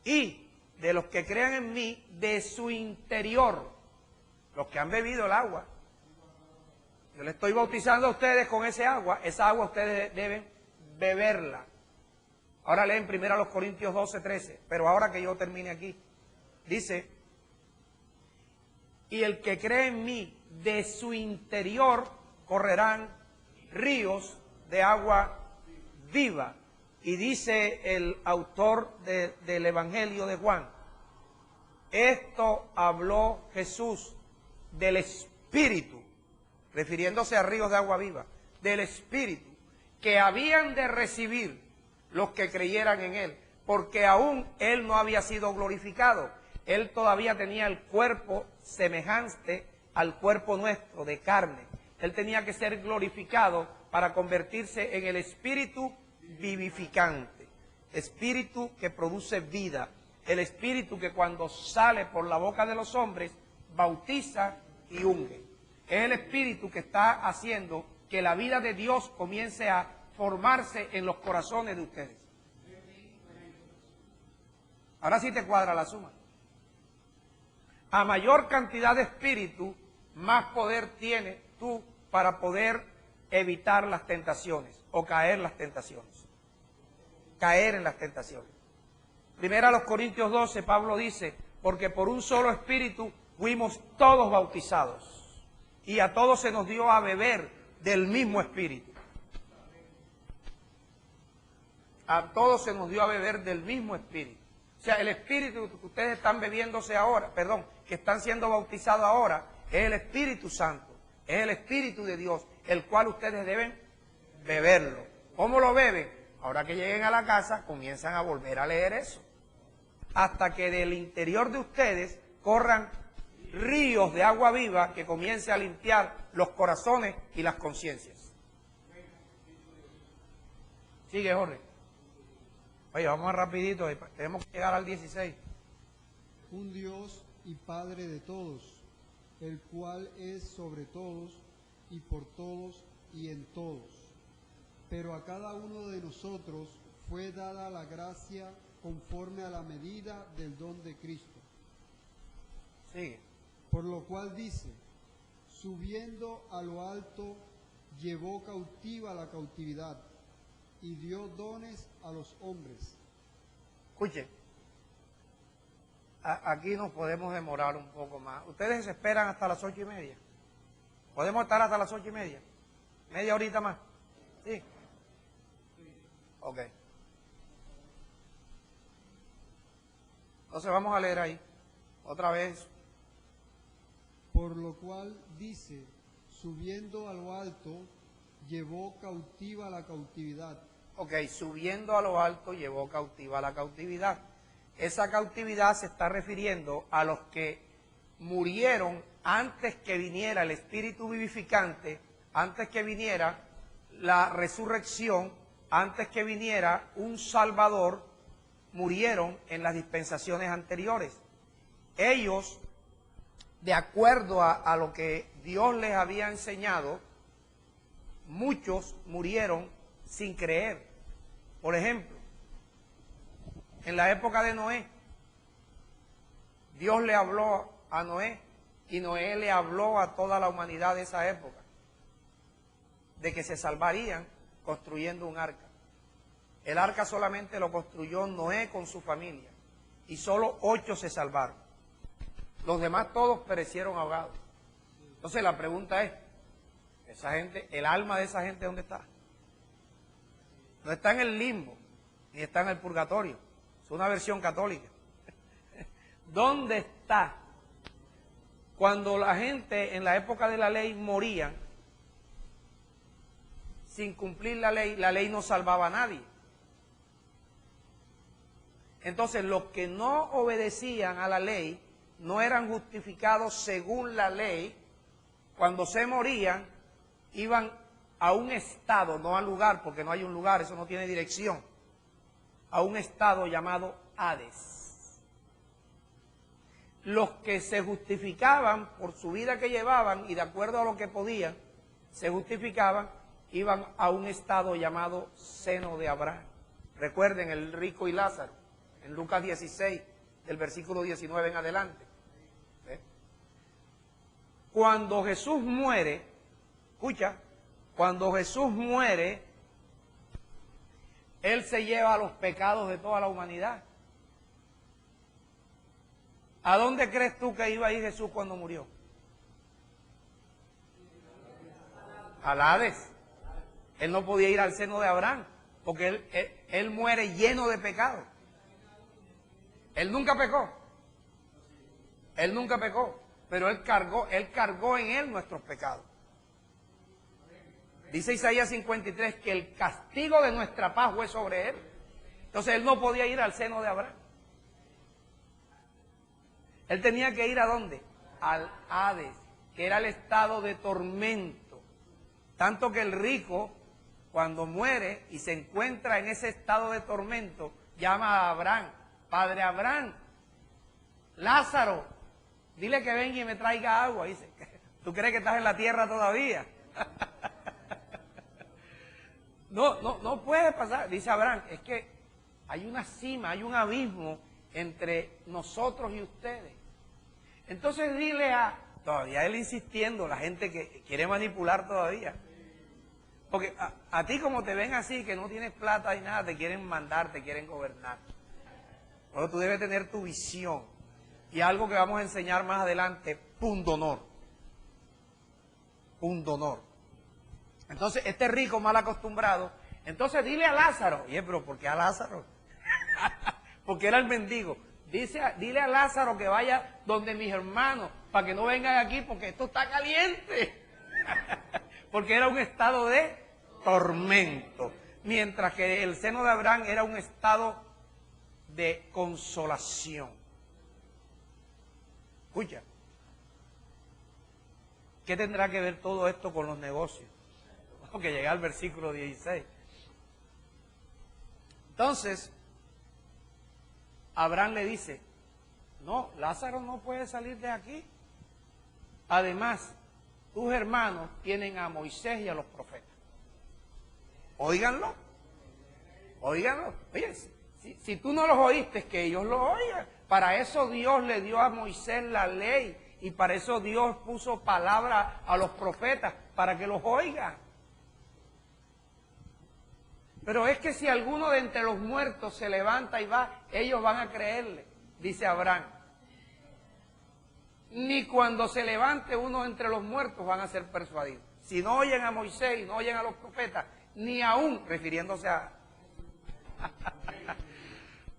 Y de los que crean en mí, de su interior, los que han bebido el agua. Yo le estoy bautizando a ustedes con esa agua ustedes deben beberla. Ahora leen primero a los Corintios 12:13, pero ahora que yo termine aquí, dice, y el que cree en mí, de su interior correrán ríos de agua viva. Y dice el autor del Evangelio de Juan, esto habló Jesús del Espíritu, refiriéndose a ríos de agua viva, del Espíritu, que habían de recibir los que creyeran en Él, porque aún Él no había sido glorificado. Él todavía tenía el cuerpo semejante al cuerpo nuestro, de carne. Él tenía que ser glorificado para convertirse en el Espíritu vivificante, Espíritu que produce vida, el Espíritu que cuando sale por la boca de los hombres, bautiza y unge. Es el Espíritu que está haciendo que la vida de Dios comience a formarse en los corazones de ustedes. Ahora sí te cuadra la suma. A mayor cantidad de espíritu, más poder tienes tú para poder evitar las tentaciones o caer en las tentaciones. Caer en las tentaciones. Primero a los Corintios 12, Pablo dice, porque por un solo espíritu fuimos todos bautizados y a todos se nos dio a beber del mismo espíritu. A todos se nos dio a beber del mismo espíritu. O sea, el espíritu que ustedes están bebiéndose ahora, perdón, que están siendo bautizados ahora, es el Espíritu Santo, es el Espíritu de Dios, el cual ustedes deben beberlo. ¿Cómo lo beben? Ahora que lleguen a la casa, comienzan a volver a leer eso. Hasta que del interior de ustedes corran ríos de agua viva que comience a limpiar los corazones y las conciencias. Sigue, Jorge. Oye, vamos a rapidito, tenemos que llegar al 16. Un Dios y Padre de todos, el cual es sobre todos y por todos y en todos. Pero a cada uno de nosotros fue dada la gracia conforme a la medida del don de Cristo. Sigue. Por lo cual dice, subiendo a lo alto, llevó cautiva la cautividad y dio dones a los hombres. Escuchen, aquí nos podemos demorar un poco más. ¿Ustedes se esperan hasta las 8:30? ¿Podemos estar hasta las 8:30? ¿Media horita más? ¿Sí? Ok. Entonces vamos a leer ahí, otra vez. Por lo cual dice, subiendo a lo alto, llevó cautiva la cautividad. Ok, subiendo a lo alto llevó cautiva la cautividad. Esa cautividad se está refiriendo a los que murieron antes que viniera el Espíritu vivificante, antes que viniera la resurrección, antes que viniera un Salvador, murieron en las dispensaciones anteriores. Ellos, de acuerdo a lo que Dios les había enseñado, muchos murieron sin creer. Por ejemplo, en la época de Noé, Dios le habló a Noé y Noé le habló a toda la humanidad de esa época de que se salvarían construyendo un arca. El arca solamente lo construyó Noé con su familia y solo 8 se salvaron. Los demás todos perecieron ahogados. Entonces la pregunta es, esa gente, el alma de esa gente, ¿dónde está? No está en el limbo, ni está en el purgatorio. Es una versión católica. ¿Dónde está? Cuando la gente en la época de la ley morían sin cumplir la ley no salvaba a nadie. Entonces los que no obedecían a la ley no eran justificados según la ley. Cuando se morían iban a un estado, no al lugar, porque no hay un lugar, eso no tiene dirección, a un estado llamado Hades. Los que se justificaban por su vida que llevaban y de acuerdo a lo que podían, se justificaban, iban a un estado llamado seno de Abraham. Recuerden el rico y Lázaro, en Lucas 16, del versículo 19 en adelante. ¿Ve? Cuando Jesús muere, escucha, cuando Jesús muere, Él se lleva los pecados de toda la humanidad. ¿A dónde crees tú que iba a ir Jesús cuando murió? Al Hades. Él no podía ir al seno de Abraham, porque él muere lleno de pecado. Él nunca pecó. Él nunca pecó, pero Él cargó en Él nuestros pecados. Dice Isaías 53 que el castigo de nuestra paz fue sobre Él. Entonces Él no podía ir al seno de Abraham. Él tenía que ir ¿a dónde? Al Hades, que era el estado de tormento. Tanto que el rico, cuando muere y se encuentra en ese estado de tormento, llama a Abraham: Padre Abraham, Lázaro, dile que venga y me traiga agua. Dice, ¿tú crees que estás en la tierra todavía? No puede pasar. Dice Abraham, es que hay una cima, hay un abismo entre nosotros y ustedes. Entonces dile todavía él insistiendo, la gente que quiere manipular todavía. Porque a ti como te ven así, que no tienes plata y nada, te quieren mandar, te quieren gobernar. Pero tú debes tener tu visión. Y algo que vamos a enseñar más adelante, pundonor. Pundonor. Entonces, este rico mal acostumbrado, entonces dile a Lázaro, oye, pero ¿por qué a Lázaro? Porque era el mendigo. Dile a Lázaro que vaya donde mis hermanos, para que no vengan aquí, porque esto está caliente. Porque era un estado de tormento. Mientras que el seno de Abraham era un estado de consolación. Escucha. ¿Qué tendrá que ver todo esto con los negocios? Que llega al versículo 16. Entonces, Abraham le dice, no, Lázaro no puede salir de aquí. Además, tus hermanos tienen a Moisés y a los profetas. Óiganlo. Óiganlo. Oye, si tú no los oíste, que ellos lo oigan. Para eso Dios le dio a Moisés la ley. Y para eso Dios puso palabra a los profetas, para que los oigan. Pero es que si alguno de entre los muertos se levanta y va, ellos van a creerle, dice Abraham. Ni cuando se levante uno entre los muertos van a ser persuadidos. Si no oyen a Moisés y no oyen a los profetas, ni aún, refiriéndose a...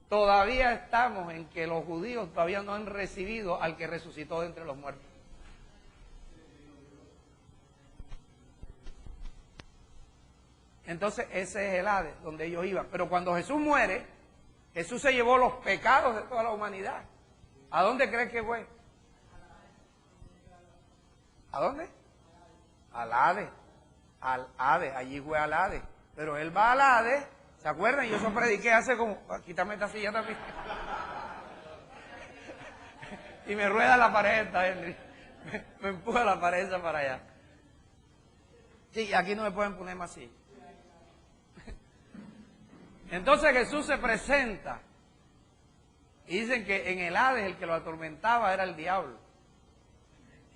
Todavía estamos en que los judíos todavía no han recibido al que resucitó de entre los muertos. Entonces ese es el Hades, donde ellos iban. Pero cuando Jesús muere, Jesús se llevó los pecados de toda la humanidad. ¿A dónde crees que fue? ¿A dónde? Al Hades. Al Hades, allí fue al Hades. Pero él va al Hades, ¿se acuerdan? Yo eso prediqué hace como... Quítame esta silla también. Y me rueda la pared esta, Henry. Me empuja la pared esa para allá. Sí, aquí no me pueden poner más sillas. Entonces Jesús se presenta y dicen que en el Hades el que lo atormentaba era el diablo.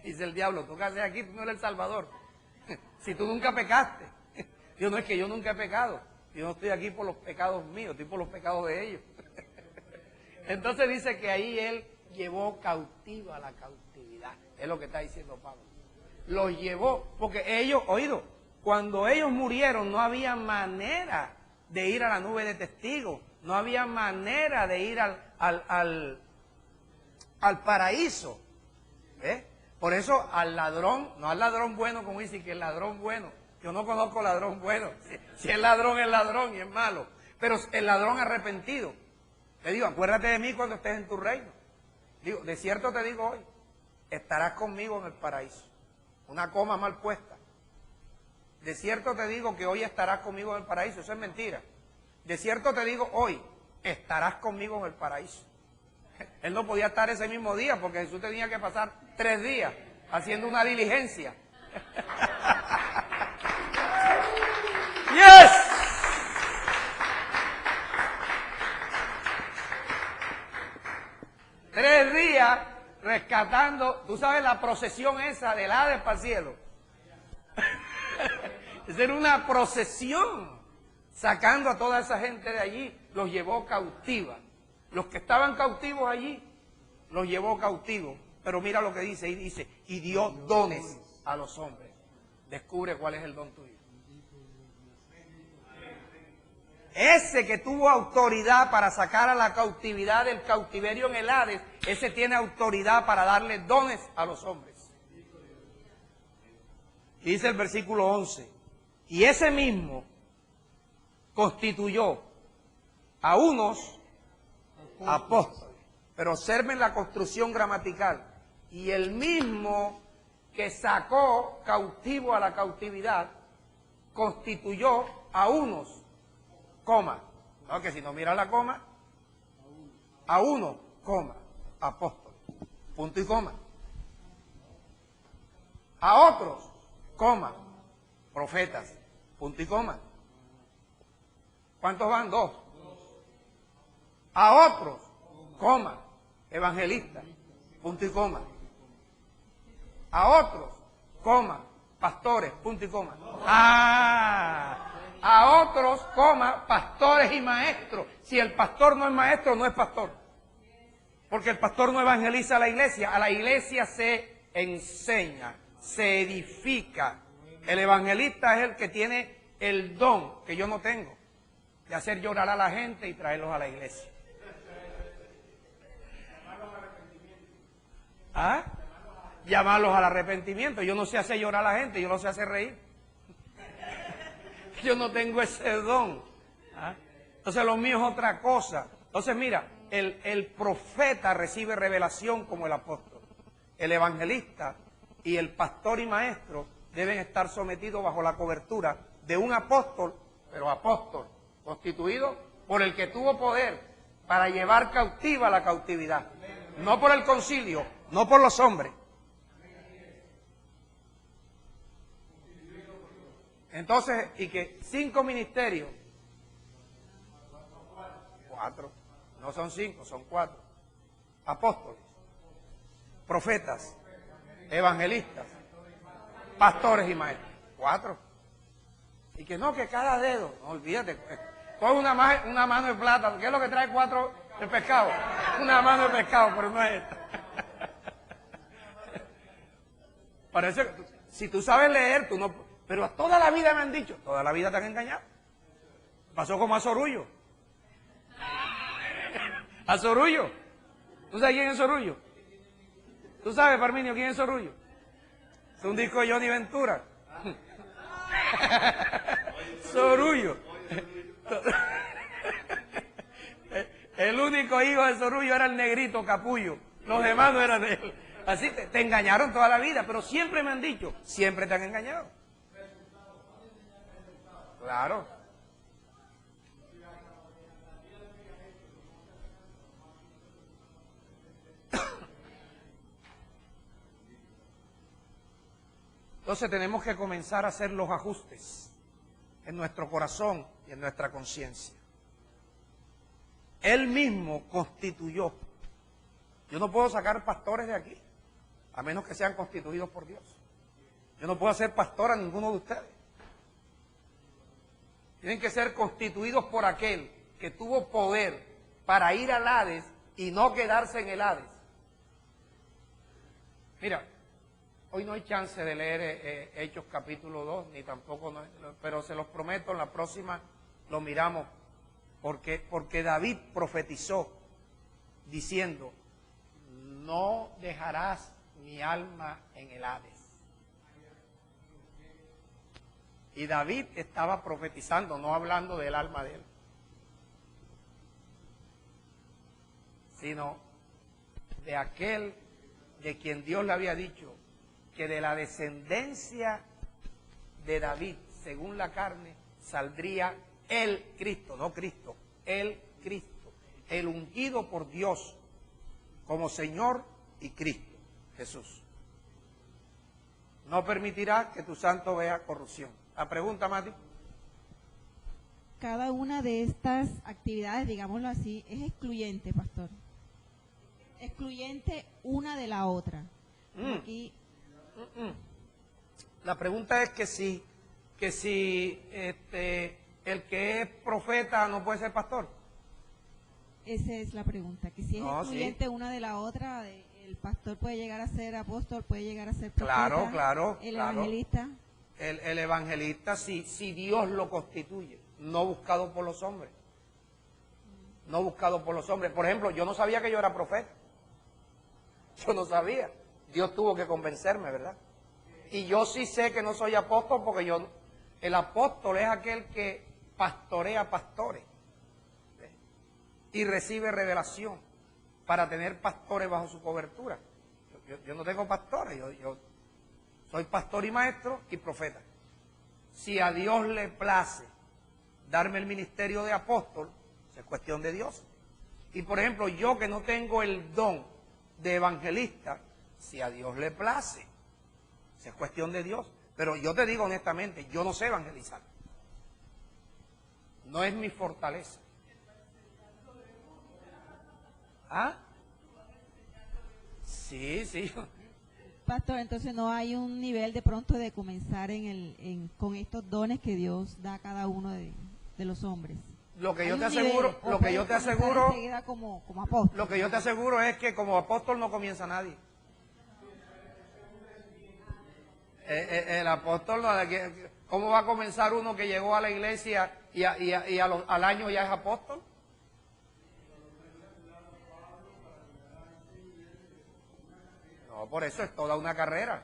Dice el diablo, tú qué haces aquí, tú no eres el Salvador. Si tú nunca pecaste. Dios, no, es que yo nunca he pecado. Yo no estoy aquí por los pecados míos, estoy por los pecados de ellos. Entonces dice que ahí él llevó cautiva la cautividad. Es lo que está diciendo Pablo. Los llevó, porque ellos, oído, cuando ellos murieron no había manera de ir a la nube de testigos, no había manera de ir al paraíso. Por eso al ladrón, no al ladrón bueno como dice que el ladrón bueno, yo no conozco ladrón bueno, si es ladrón y es malo, pero el ladrón arrepentido, le digo, acuérdate de mí cuando estés en tu reino. Digo, de cierto te digo hoy, estarás conmigo en el paraíso. Una coma mal puesta. De cierto te digo que hoy estarás conmigo en el paraíso. Eso es mentira. De cierto te digo hoy, estarás conmigo en el paraíso. Él no podía estar ese mismo día porque Jesús tenía que pasar 3 días haciendo una diligencia. ¡Yes! Tres días rescatando, tú sabes la procesión esa del Hades para el cielo. Esa era una procesión, sacando a toda esa gente de allí, los llevó cautiva. Los que estaban cautivos allí, los llevó cautivos. Pero mira lo que dice, y dio dones a los hombres. Descubre cuál es el don tuyo. Ese que tuvo autoridad para sacar a la cautividad del cautiverio en el Hades, ese tiene autoridad para darle dones a los hombres. Y dice el versículo 11, y ese mismo constituyó a unos apóstoles. Pero observen la construcción gramatical. Y el mismo que sacó cautivo a la cautividad, constituyó a unos, coma. No, que si no mira la coma, a uno, coma, apóstoles. Punto y coma. A otros, coma, profetas. Punto y coma. ¿Cuántos van? 2. A otros, coma, evangelista, punto y coma. A otros, coma, pastores, punto y coma. A otros, coma, pastores y maestros. Si el pastor no es maestro, no es pastor. Porque el pastor no evangeliza a la iglesia se enseña, se edifica. El evangelista es el que tiene el don que yo no tengo, de hacer llorar a la gente y traerlos a la iglesia. ¿Ah? Llamarlos al arrepentimiento. Yo no sé hacer llorar a la gente, yo no sé hacer reír. Yo no tengo ese don. ¿Ah? Entonces lo mío es otra cosa. Entonces mira, el profeta recibe revelación como el apóstol. El evangelista y el pastor y maestro deben estar sometidos bajo la cobertura de un apóstol, pero apóstol constituido por el que tuvo poder para llevar cautiva la cautividad. No por el concilio, no por los hombres. Entonces, y que 5 ministerios, 4, no son 5, son 4, apóstoles, profetas, evangelistas, pastores y maestros, 4. Y que no, que cada dedo, no olvídate, coge una mano de plata, ¿qué es lo que trae 4 de pescado? Una mano de pescado, pero no es esta. Parece que si tú sabes leer, tú no... Pero toda la vida me han dicho, toda la vida te han engañado. Pasó como a Sorullo. A Sorullo. ¿Tú sabes quién es Sorullo? ¿Tú sabes, Parminio, quién es Sorullo? Es un disco de Johnny Ventura. Sorullo. El único hijo de Sorullo era el negrito Capullo. Los demás no eran de él. Así te engañaron toda la vida, pero siempre me han dicho, siempre te han engañado. Claro. Entonces tenemos que comenzar a hacer los ajustes en nuestro corazón y en nuestra conciencia. Él mismo constituyó. Yo no puedo sacar pastores de aquí, a menos que sean constituidos por Dios. Yo no puedo hacer pastor a ninguno de ustedes. Tienen que ser constituidos por aquel que tuvo poder para ir al Hades y no quedarse en el Hades. Mira, hoy no hay chance de leer Hechos capítulo 2, ni tampoco, pero se los prometo, en la próxima lo miramos, porque David profetizó diciendo, no dejarás mi alma en el Hades. Y David estaba profetizando, no hablando del alma de él, sino de aquel de quien Dios le había dicho que de la descendencia de David, según la carne, saldría el Cristo, no Cristo, el Cristo, el ungido por Dios como Señor y Cristo, Jesús. No permitirá que tu santo vea corrupción. La pregunta, Mati. Cada una de estas actividades, digámoslo así, es excluyente, pastor. Excluyente una de la otra. Aquí. La pregunta es que si el que es profeta no puede ser pastor. Esa es la pregunta, que si es excluyente una de la otra, el pastor puede llegar a ser apóstol, puede llegar a ser profeta. Claro. El evangelista. El evangelista, si Dios lo constituye, no buscado por los hombres. No buscado por los hombres. Por ejemplo, yo no sabía que yo era profeta. Yo no sabía. Dios tuvo que convencerme, ¿verdad? Y yo sí sé que no soy apóstol porque el apóstol es aquel que pastorea pastores y recibe revelación para tener pastores bajo su cobertura. Yo no tengo pastores, yo soy pastor y maestro y profeta. Si a Dios le place darme el ministerio de apóstol, es cuestión de Dios. Y por ejemplo, yo que no tengo el don de evangelista, si a Dios le place, es cuestión de Dios. Pero yo te digo honestamente, yo no sé evangelizar. No es mi fortaleza. ¿Ah? Sí, sí. Pastor, entonces no hay un nivel de pronto de comenzar con estos dones que Dios da a cada uno de los hombres. Lo que yo te aseguro, lo que yo te aseguro es que como apóstol no comienza nadie. El apóstol, ¿cómo va a comenzar uno que llegó a la iglesia y al año ya es apóstol? No, por eso es toda una carrera.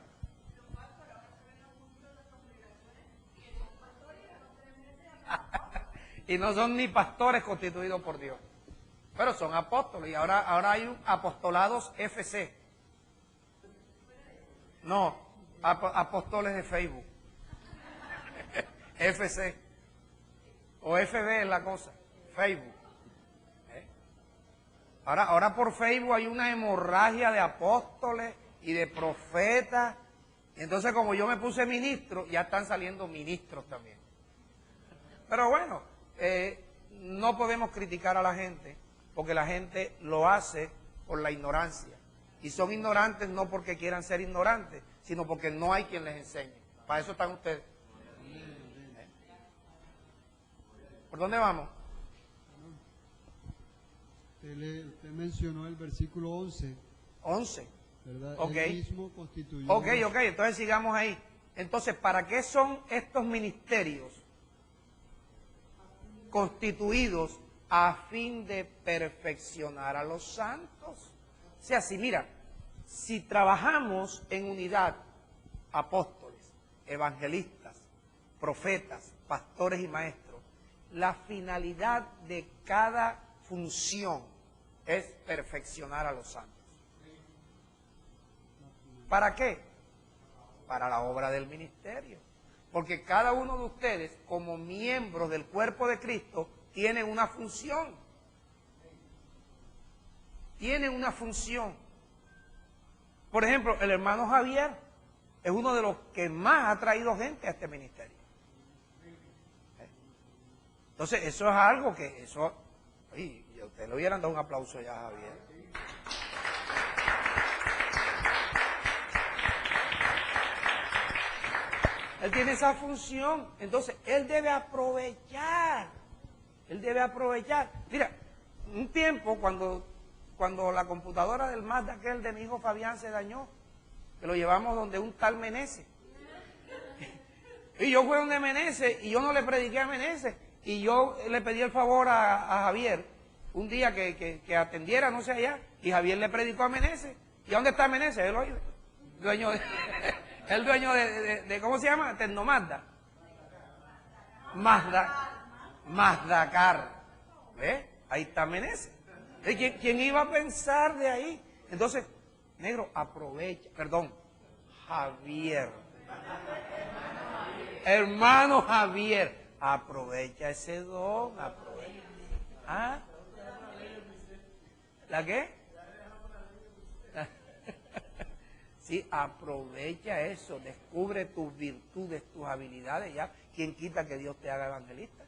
Y no son ni pastores constituidos por Dios, pero son apóstoles. Y ahora hay apostolados FC. No, apóstoles de Facebook. FC. O FB es la cosa. Facebook. Ahora por Facebook hay una hemorragia de apóstoles y de profetas. Entonces, como yo me puse ministro, ya están saliendo ministros también. Pero bueno, no podemos criticar a la gente, porque la gente lo hace por la ignorancia. Y son ignorantes no porque quieran ser ignorantes, sino porque no hay quien les enseñe. Para eso están ustedes. ¿Por dónde vamos? Usted mencionó el versículo 11. 11. ¿Verdad? Ok. Él mismo constituyó. Ok, entonces sigamos ahí. Entonces, ¿para qué son estos ministerios constituidos a fin de perfeccionar a los santos? O sea, si trabajamos en unidad, apóstoles, evangelistas, profetas, pastores y maestros, la finalidad de cada función es perfeccionar a los santos. ¿Para qué? Para la obra del ministerio. Porque cada uno de ustedes, como miembros del cuerpo de Cristo, tiene una función. Tiene una función. Por ejemplo, el hermano Javier es uno de los que más ha traído gente a este ministerio. Entonces, eso es algo que, oye, ustedes le hubieran dado un aplauso ya a Javier. Él tiene esa función, entonces él debe aprovechar. Mira, un tiempo cuando la computadora del Mazda aquel de mi hijo Fabián se dañó, que lo llevamos donde un tal Meneses. Y yo fui donde Meneses y yo no le prediqué a Meneses. Y yo le pedí el favor a Javier un día que atendiera, no sé allá, y Javier le predicó a Meneses. ¿Y dónde está Meneses? Él oye, dueño de... El dueño de ¿cómo se llama? Tecnomazda. Mazdacar. ¿Ves? Ahí está Meneses. ¿Quién iba a pensar de ahí? Entonces, negro, Javier. Hermano Javier, aprovecha ese don, aprovecha. ¿Ah? ¿La qué? Sí, aprovecha eso, descubre tus virtudes, tus habilidades, ya. ¿Quién quita que Dios te haga evangelista?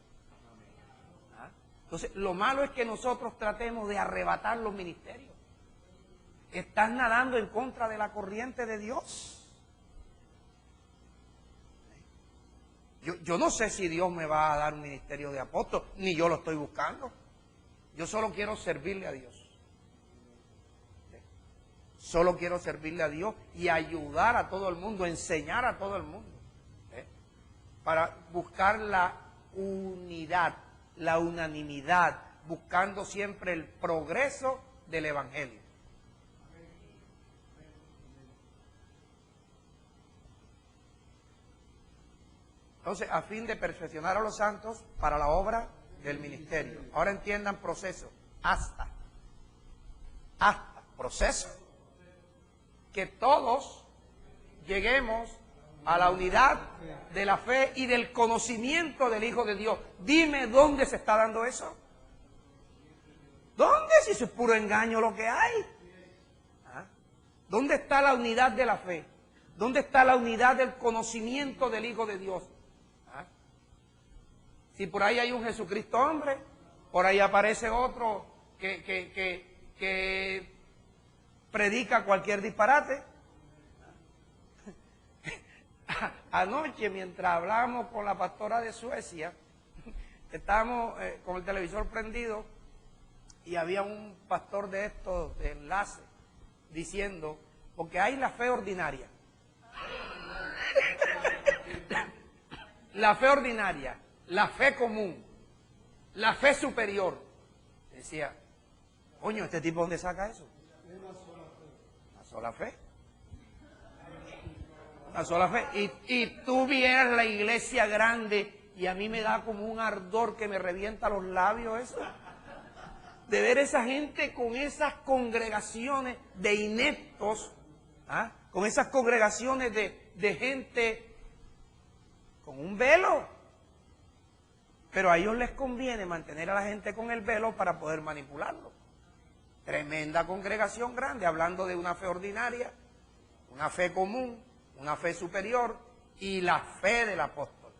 ¿Ah? Entonces, lo malo es que nosotros tratemos de arrebatar los ministerios. Estás nadando en contra de la corriente de Dios. Yo no sé si Dios me va a dar un ministerio de apóstol, ni yo lo estoy buscando. Yo solo quiero servirle a Dios. Solo quiero servirle a Dios y ayudar a todo el mundo, enseñar a todo el mundo. Para buscar la unidad, la unanimidad, buscando siempre el progreso del Evangelio. Entonces, a fin de perfeccionar a los santos para la obra del ministerio. Ahora entiendan proceso. Hasta. Proceso. Que todos lleguemos a la unidad de la fe y del conocimiento del Hijo de Dios. Dime dónde se está dando eso. ¿Dónde? Si eso es puro engaño lo que hay. ¿Ah? ¿Dónde está la unidad de la fe? ¿Dónde está la unidad del conocimiento del Hijo de Dios? ¿Ah? Si por ahí hay un Jesucristo hombre, por ahí aparece otro que que predica cualquier disparate. Anoche, mientras hablábamos con la pastora de Suecia, estábamos con el televisor prendido y había un pastor de estos de enlace diciendo, porque hay la fe ordinaria. La fe ordinaria, la fe común, la fe superior. Decía, coño, ¿este tipo dónde saca eso? Una sola fe. Una sola fe. Y tú vieras la iglesia grande y a mí me da como un ardor que me revienta los labios eso. De ver esa gente con esas congregaciones de ineptos, ¿ah? Con esas congregaciones de gente con un velo. Pero a ellos les conviene mantener a la gente con el velo para poder manipularlo. Tremenda congregación grande, hablando de una fe ordinaria, una fe común, una fe superior y la fe del apóstol.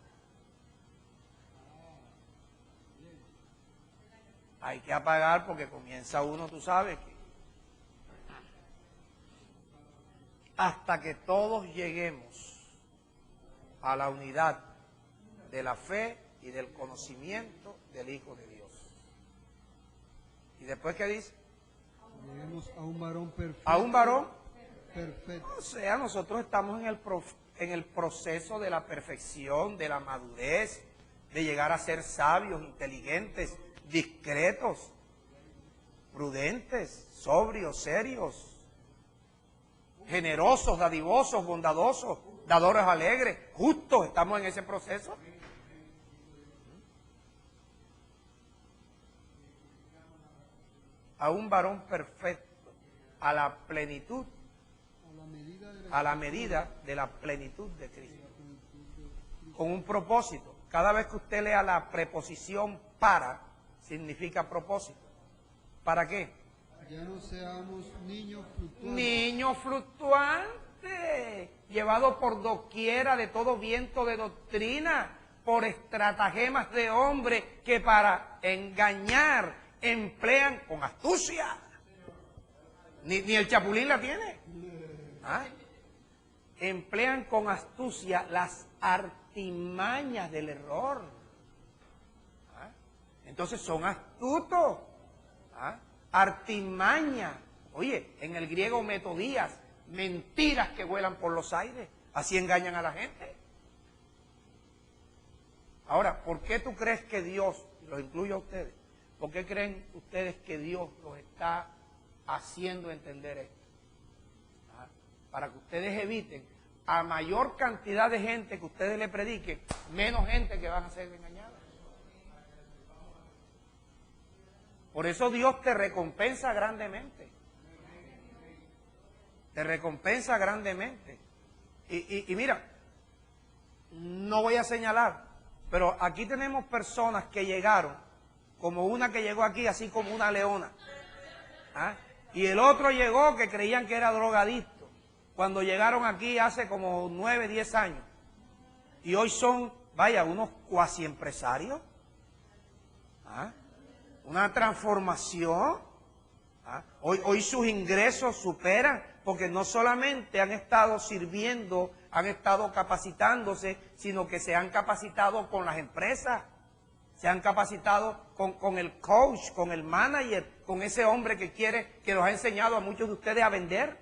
Hay que apagar porque comienza uno, tú sabes, que hasta que todos lleguemos a la unidad de la fe y del conocimiento del Hijo de Dios. ¿Y después qué dice? Lleguemos a un varón perfecto. ¿A un varón? Perfecto. O sea, nosotros estamos en el proceso de la perfección, de la madurez, de llegar a ser sabios, inteligentes, discretos, prudentes, sobrios, serios, generosos, dadivosos, bondadosos, dadores alegres, justos. Estamos en ese proceso. A un varón perfecto, a la plenitud, a la medida de la plenitud de Cristo. Con un propósito. Cada vez que usted lea la preposición para, significa propósito. ¿Para qué? Ya no seamos niños fluctuantes. Niños fluctuantes, llevados por doquiera de todo viento de doctrina, por estratagemas de hombres que para engañar emplean con astucia. Ni el chapulín la tiene. ¿Ah? Emplean con astucia las artimañas del error. ¿Ah? Entonces son astutos. ¿Ah? Artimaña. Oye, en el griego metodías, mentiras que vuelan por los aires. Así engañan a la gente. Ahora, ¿por qué tú crees que Dios, y lo incluyo a ustedes, por qué creen ustedes que Dios los está haciendo entender esto? ¿Ah? Para que ustedes eviten a mayor cantidad de gente que ustedes le prediquen, menos gente que van a ser engañadas. Por eso Dios te recompensa grandemente. Te recompensa grandemente. Y mira, no voy a señalar, pero aquí tenemos personas que llegaron, como una que llegó aquí así como una leona. ¿Ah? Y el otro llegó que creían que era drogadicto cuando llegaron aquí hace como 9, 10 años. Y hoy son, vaya, unos cuasi empresarios. ¿Ah? Una transformación. ¿Ah? Hoy sus ingresos superan, porque no solamente han estado sirviendo, han estado capacitándose, sino que se han capacitado con las empresas, se han capacitado con el coach, con el manager, con ese hombre que los ha enseñado a muchos de ustedes a vender.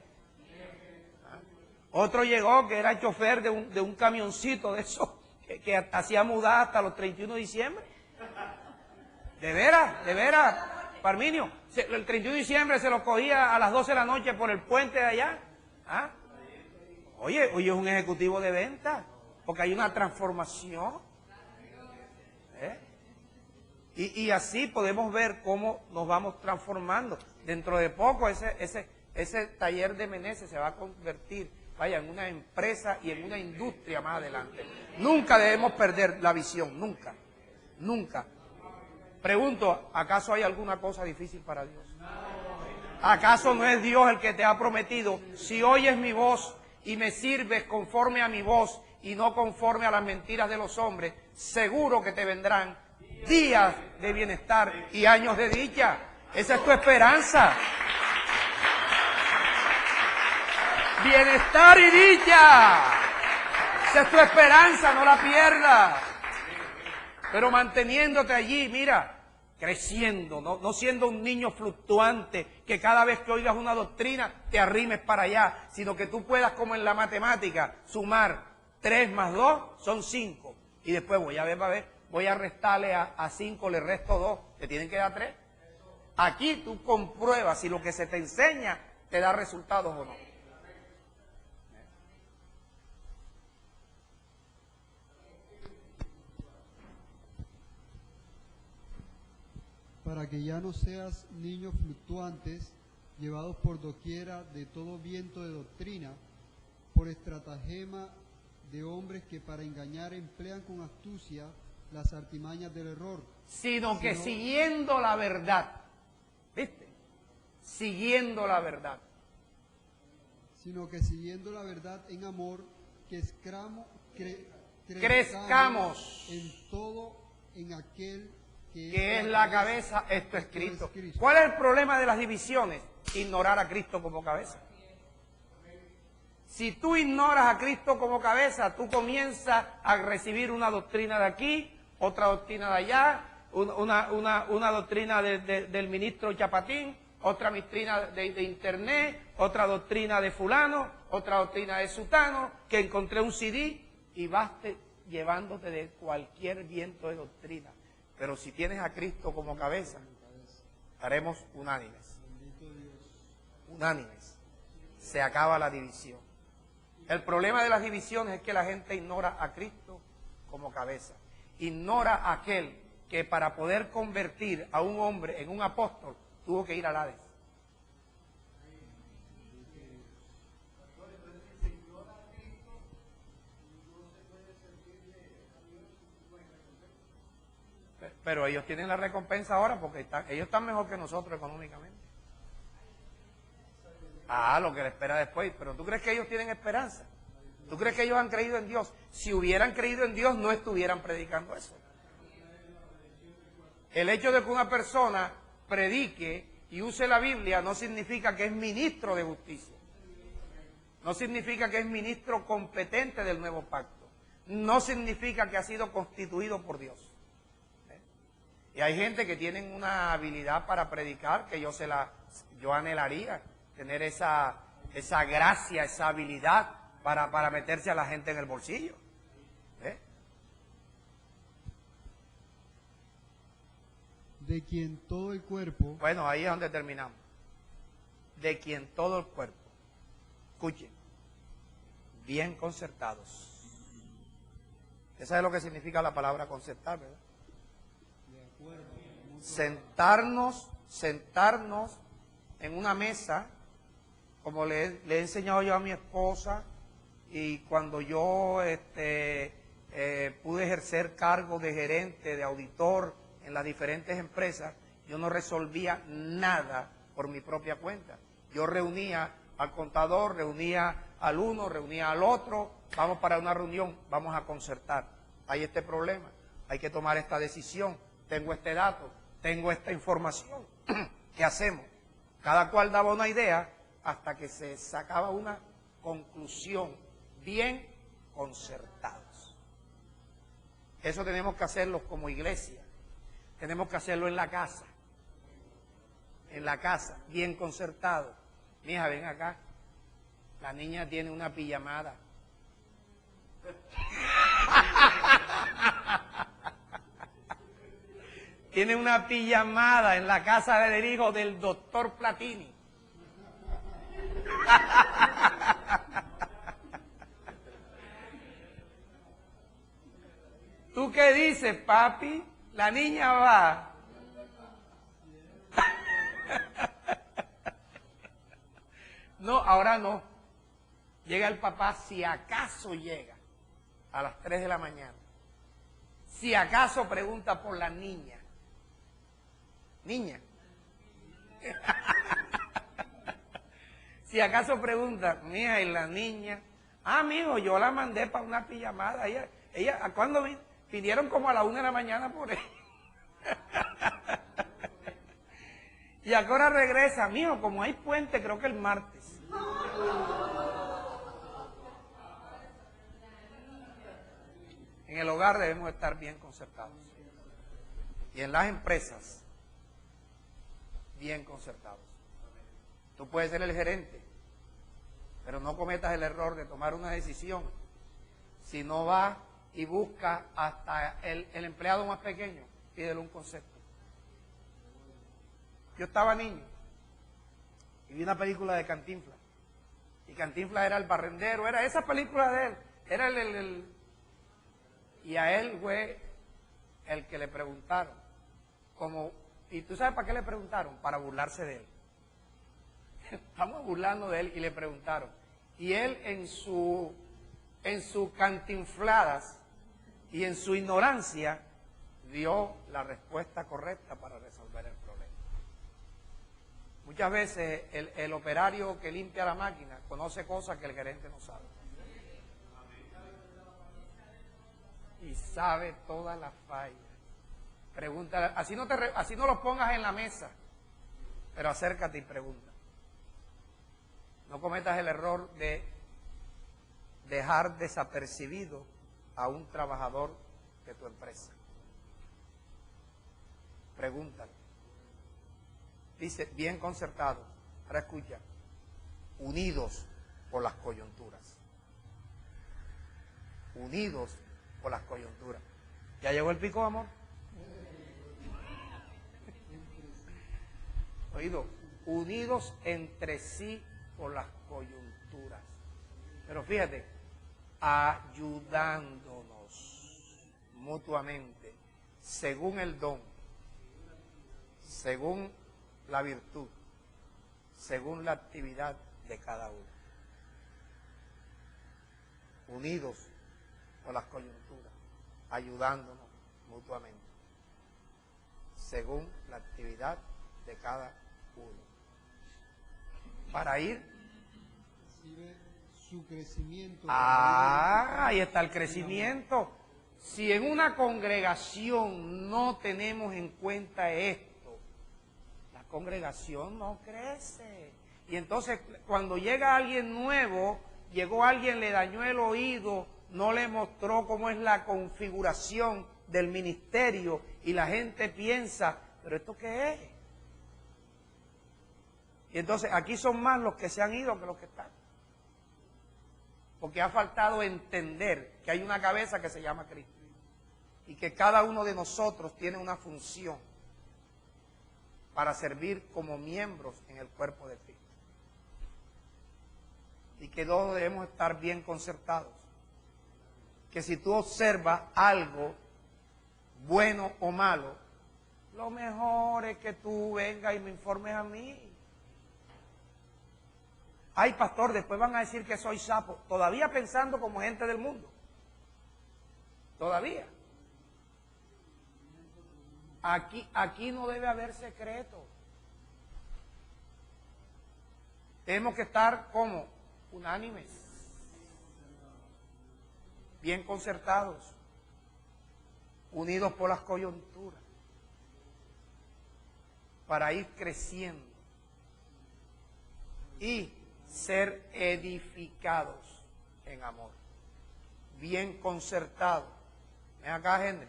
¿Ah? Otro llegó que era chofer de un camioncito de esos que hacía mudar hasta los 31 de diciembre. De veras, Parminio. El 31 de diciembre se lo cogía a las 12 de la noche por el puente de allá. ¿Ah? Oye, hoy es un ejecutivo de venta, porque hay una transformación. Y así podemos ver cómo nos vamos transformando. Dentro de poco ese taller de Meneses se va a convertir, vaya, en una empresa y en una industria más adelante. Nunca debemos perder la visión, nunca, nunca. Pregunto, ¿acaso hay alguna cosa difícil para Dios? ¿Acaso no es Dios el que te ha prometido, si oyes mi voz y me sirves conforme a mi voz y no conforme a las mentiras de los hombres, seguro que te vendrán días de bienestar y años de dicha? Esa es tu esperanza. bienestar y dicha. Esa es tu esperanza, no la pierdas. Pero manteniéndote allí, mira, creciendo, no siendo un niño fluctuante, que cada vez que oigas una doctrina te arrimes para allá, sino que tú puedas, como en la matemática, sumar 3 más 2 son 5. Y después voy a ver, voy a restarle a 5, le resto 2, te tienen que dar 3. Aquí tú compruebas si lo que se te enseña te da resultados o no. Para que ya no seas niños fluctuantes, llevados por doquiera de todo viento de doctrina, por estratagema de hombres que para engañar emplean con astucia las artimañas del error. Sino que siguiendo la verdad, ¿viste? Siguiendo la verdad. Sino que siguiendo la verdad en amor, que crezcamos en todo en aquel que es la cabeza, esto es Cristo. ¿Cuál es el problema de las divisiones? Ignorar a Cristo como cabeza. Si tú ignoras a Cristo como cabeza, tú comienzas a recibir una doctrina de aquí, otra doctrina de allá, una doctrina del ministro Chapatín, otra doctrina de internet, otra doctrina de fulano, otra doctrina de sutano, que encontré un CD y vas llevándote de cualquier viento de doctrina. Pero si tienes a Cristo como cabeza, estaremos unánimes. Unánimes. Se acaba la división. El problema de las divisiones es que la gente ignora a Cristo como cabeza. Ignora a aquel que para poder convertir a un hombre en un apóstol tuvo que ir al Hades. Pero ellos tienen la recompensa ahora porque ellos están mejor que nosotros económicamente. Lo que les espera después. Pero ¿tú crees que ellos tienen esperanza? ¿Tú crees que ellos han creído en Dios? Si hubieran creído en Dios, no estuvieran predicando eso. El hecho de que una persona predique y use la Biblia no significa que es ministro de justicia. No significa que es ministro competente del nuevo pacto. No significa que ha sido constituido por Dios. Y hay gente que tienen una habilidad para predicar que yo anhelaría tener esa gracia, esa habilidad para meterse a la gente en el bolsillo. De quien todo el cuerpo. Bueno, ahí es donde terminamos. De quien todo el cuerpo. Escuchen. Bien concertados. ¿Usted sabe lo que significa la palabra concertar, verdad? Sentarnos en una mesa, como le he enseñado yo a mi esposa, y cuando yo pude ejercer cargo de gerente, de auditor en las diferentes empresas, yo no resolvía nada por mi propia cuenta. Yo reunía al contador, reunía al uno, reunía al otro, vamos para una reunión, vamos a concertar. Hay este problema, hay que tomar esta decisión, tengo este dato, tengo esta información, ¿qué hacemos? Cada cual daba una idea hasta que se sacaba una conclusión bien concertados. Eso tenemos que hacerlo como iglesia, tenemos que hacerlo en la casa, bien concertado. Mija, ven acá, la niña tiene una pijamada. Tiene una pijamada en la casa del hijo del doctor Platini. ¿Tú qué dices, papi? La niña va. No, ahora no. Llega el papá, si acaso llega, a las 3 de la mañana. Si acaso pregunta por la niña. Niña. Si acaso pregunta, mija, ¿y la niña? Mijo, yo la mandé para una pijamada. Ella ¿cuándo vinieron? Como a la 1 de la mañana por ella. Y ahora regresa, mijo, como hay puente, creo que el martes. En el hogar debemos estar bien concertados. Y en las empresas, bien concertados. Tú puedes ser el gerente, pero no cometas el error de tomar una decisión si no vas y buscas hasta el empleado más pequeño, pídele un concepto. Yo estaba niño y vi una película de Cantinflas. Y Cantinflas era el barrendero, era esa película de él. Era y a él fue el que le preguntaron. ¿Y tú sabes para qué le preguntaron? Para burlarse de él. Estamos burlando de él y le preguntaron. Y él en sus cantinfladas y en su ignorancia dio la respuesta correcta para resolver el problema. Muchas veces el operario que limpia la máquina conoce cosas que el gerente no sabe. Y sabe todas las fallas. Pregúntale, así no lo pongas en la mesa, pero acércate y pregunta. No cometas el error de dejar desapercibido a un trabajador de tu empresa. Pregúntale. Dice, bien concertado. Ahora escucha, unidos por las coyunturas. Unidos por las coyunturas. ¿Ya llegó el pico, amor? Oído, unidos entre sí por las coyunturas. Pero fíjate, ayudándonos mutuamente, según el don, según la virtud, según la actividad de cada uno. Unidos por las coyunturas, ayudándonos mutuamente, según la actividad de cada uno. Para ir su crecimiento. Ahí está el crecimiento. Si en una congregación no tenemos en cuenta esto, la congregación no crece. Y entonces cuando llega alguien nuevo, llegó alguien, le dañó el oído, no le mostró cómo es la configuración del ministerio y la gente piensa, ¿pero esto qué es? Y entonces aquí son más los que se han ido que los que están. Porque ha faltado entender que hay una cabeza que se llama Cristo. Y que cada uno de nosotros tiene una función para servir como miembros en el cuerpo de Cristo. Y que todos debemos estar bien concertados. Que si tú observas algo bueno o malo, lo mejor es que tú vengas y me informes a mí. Ay, pastor, después van a decir que soy sapo. Todavía pensando como gente del mundo. Todavía. Aquí no debe haber secreto. Tenemos que estar como unánimes, bien concertados, unidos por las coyunturas, para ir creciendo y ser edificados en amor, bien concertados. Ven acá, Henry.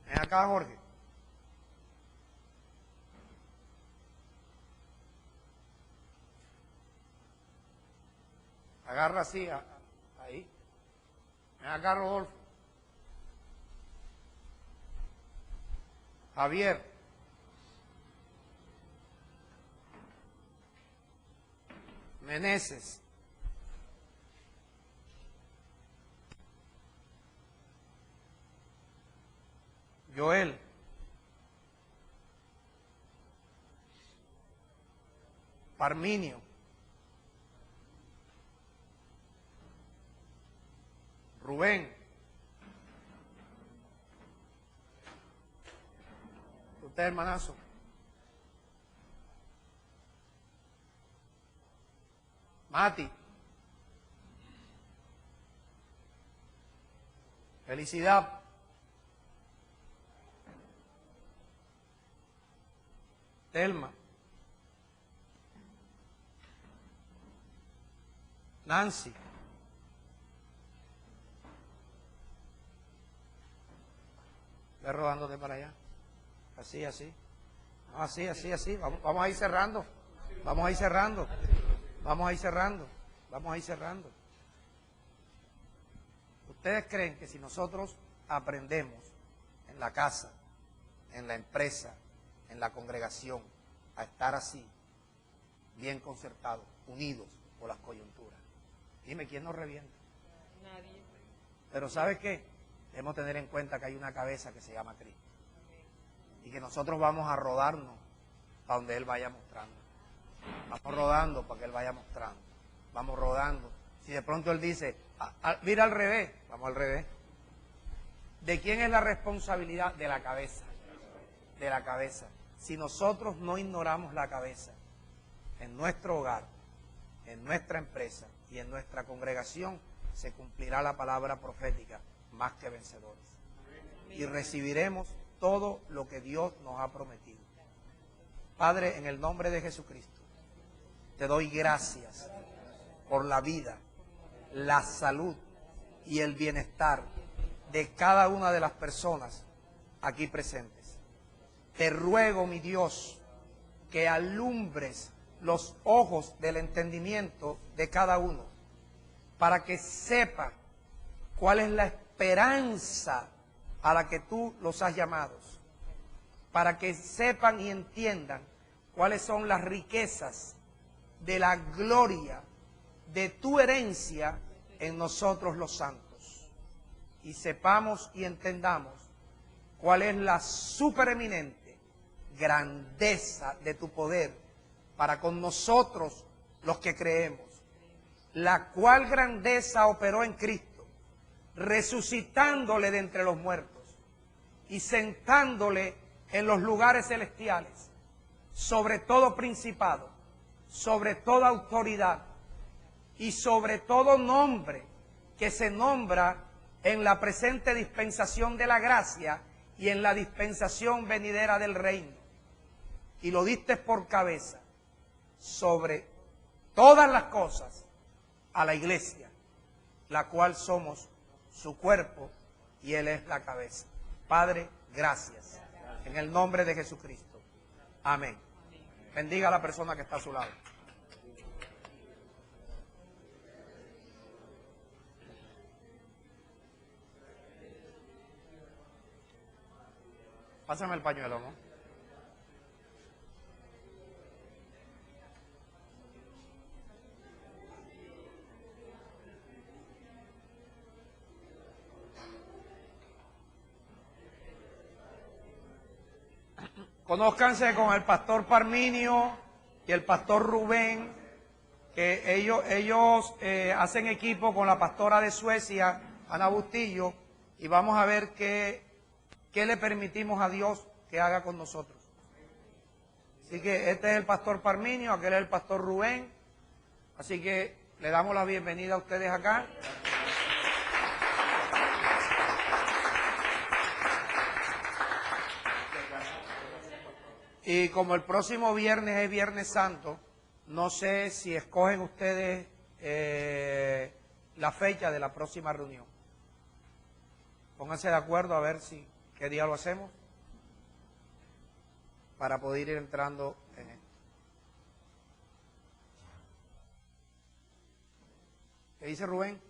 Ven acá, Jorge. Agarra así, ahí. Ven acá, Rodolfo. Javier. Meneses. Joel. Parminio. Rubén. Usted, hermanazo. Mati. Felicidad. Telma. Nancy. Ve rodándote para allá. Así, así. No, así, así, así. Vamos a ir cerrando. Vamos a ir cerrando. Vamos a ir cerrando. Vamos a ir cerrando. ¿Ustedes creen que si nosotros aprendemos en la casa, en la empresa, en la congregación, a estar así, bien concertados, unidos por las coyunturas? Dime, ¿quién nos revienta? Nadie. Pero ¿sabes qué? Debemos tener en cuenta que hay una cabeza que se llama Cristo. Y que nosotros vamos a rodarnos para donde Él vaya mostrando. Vamos rodando para que Él vaya mostrando. Vamos rodando. Si de pronto Él dice, mira al revés, vamos al revés. ¿De quién es la responsabilidad? De la cabeza. De la cabeza. Si nosotros no ignoramos la cabeza en nuestro hogar, en nuestra empresa y en nuestra congregación, se cumplirá la palabra profética, más que vencedores. Y recibiremos todo lo que Dios nos ha prometido. Padre, en el nombre de Jesucristo, te doy gracias por la vida, la salud y el bienestar de cada una de las personas aquí presentes. Te ruego, mi Dios, que alumbres los ojos del entendimiento de cada uno, para que sepa cuál es la esperanza a la que tú los has llamado, para que sepan y entiendan cuáles son las riquezas de la gloria de tu herencia en nosotros los santos, y sepamos y entendamos cuál es la supereminente grandeza de tu poder para con nosotros los que creemos, la cual grandeza operó en Cristo, resucitándole de entre los muertos y sentándole en los lugares celestiales, sobre todo principado, sobre toda autoridad y sobre todo nombre que se nombra en la presente dispensación de la gracia y en la dispensación venidera del reino. Y lo diste por cabeza sobre todas las cosas a la iglesia, la cual somos su cuerpo y Él es la cabeza. Padre, gracias. En el nombre de Jesucristo. Amén. Bendiga a la persona que está a su lado. Pásame el pañuelo, ¿no? Conózcanse con el pastor Parminio y el pastor Rubén, que ellos hacen equipo con la pastora de Suecia, Ana Bustillo, y vamos a ver qué le permitimos a Dios que haga con nosotros. Así que este es el pastor Parminio, aquel es el pastor Rubén, así que le damos la bienvenida a ustedes acá. Y como el próximo viernes es Viernes Santo, no sé si escogen ustedes la fecha de la próxima reunión. Pónganse de acuerdo a ver qué día lo hacemos para poder ir entrando en esto. ¿Qué dice Rubén?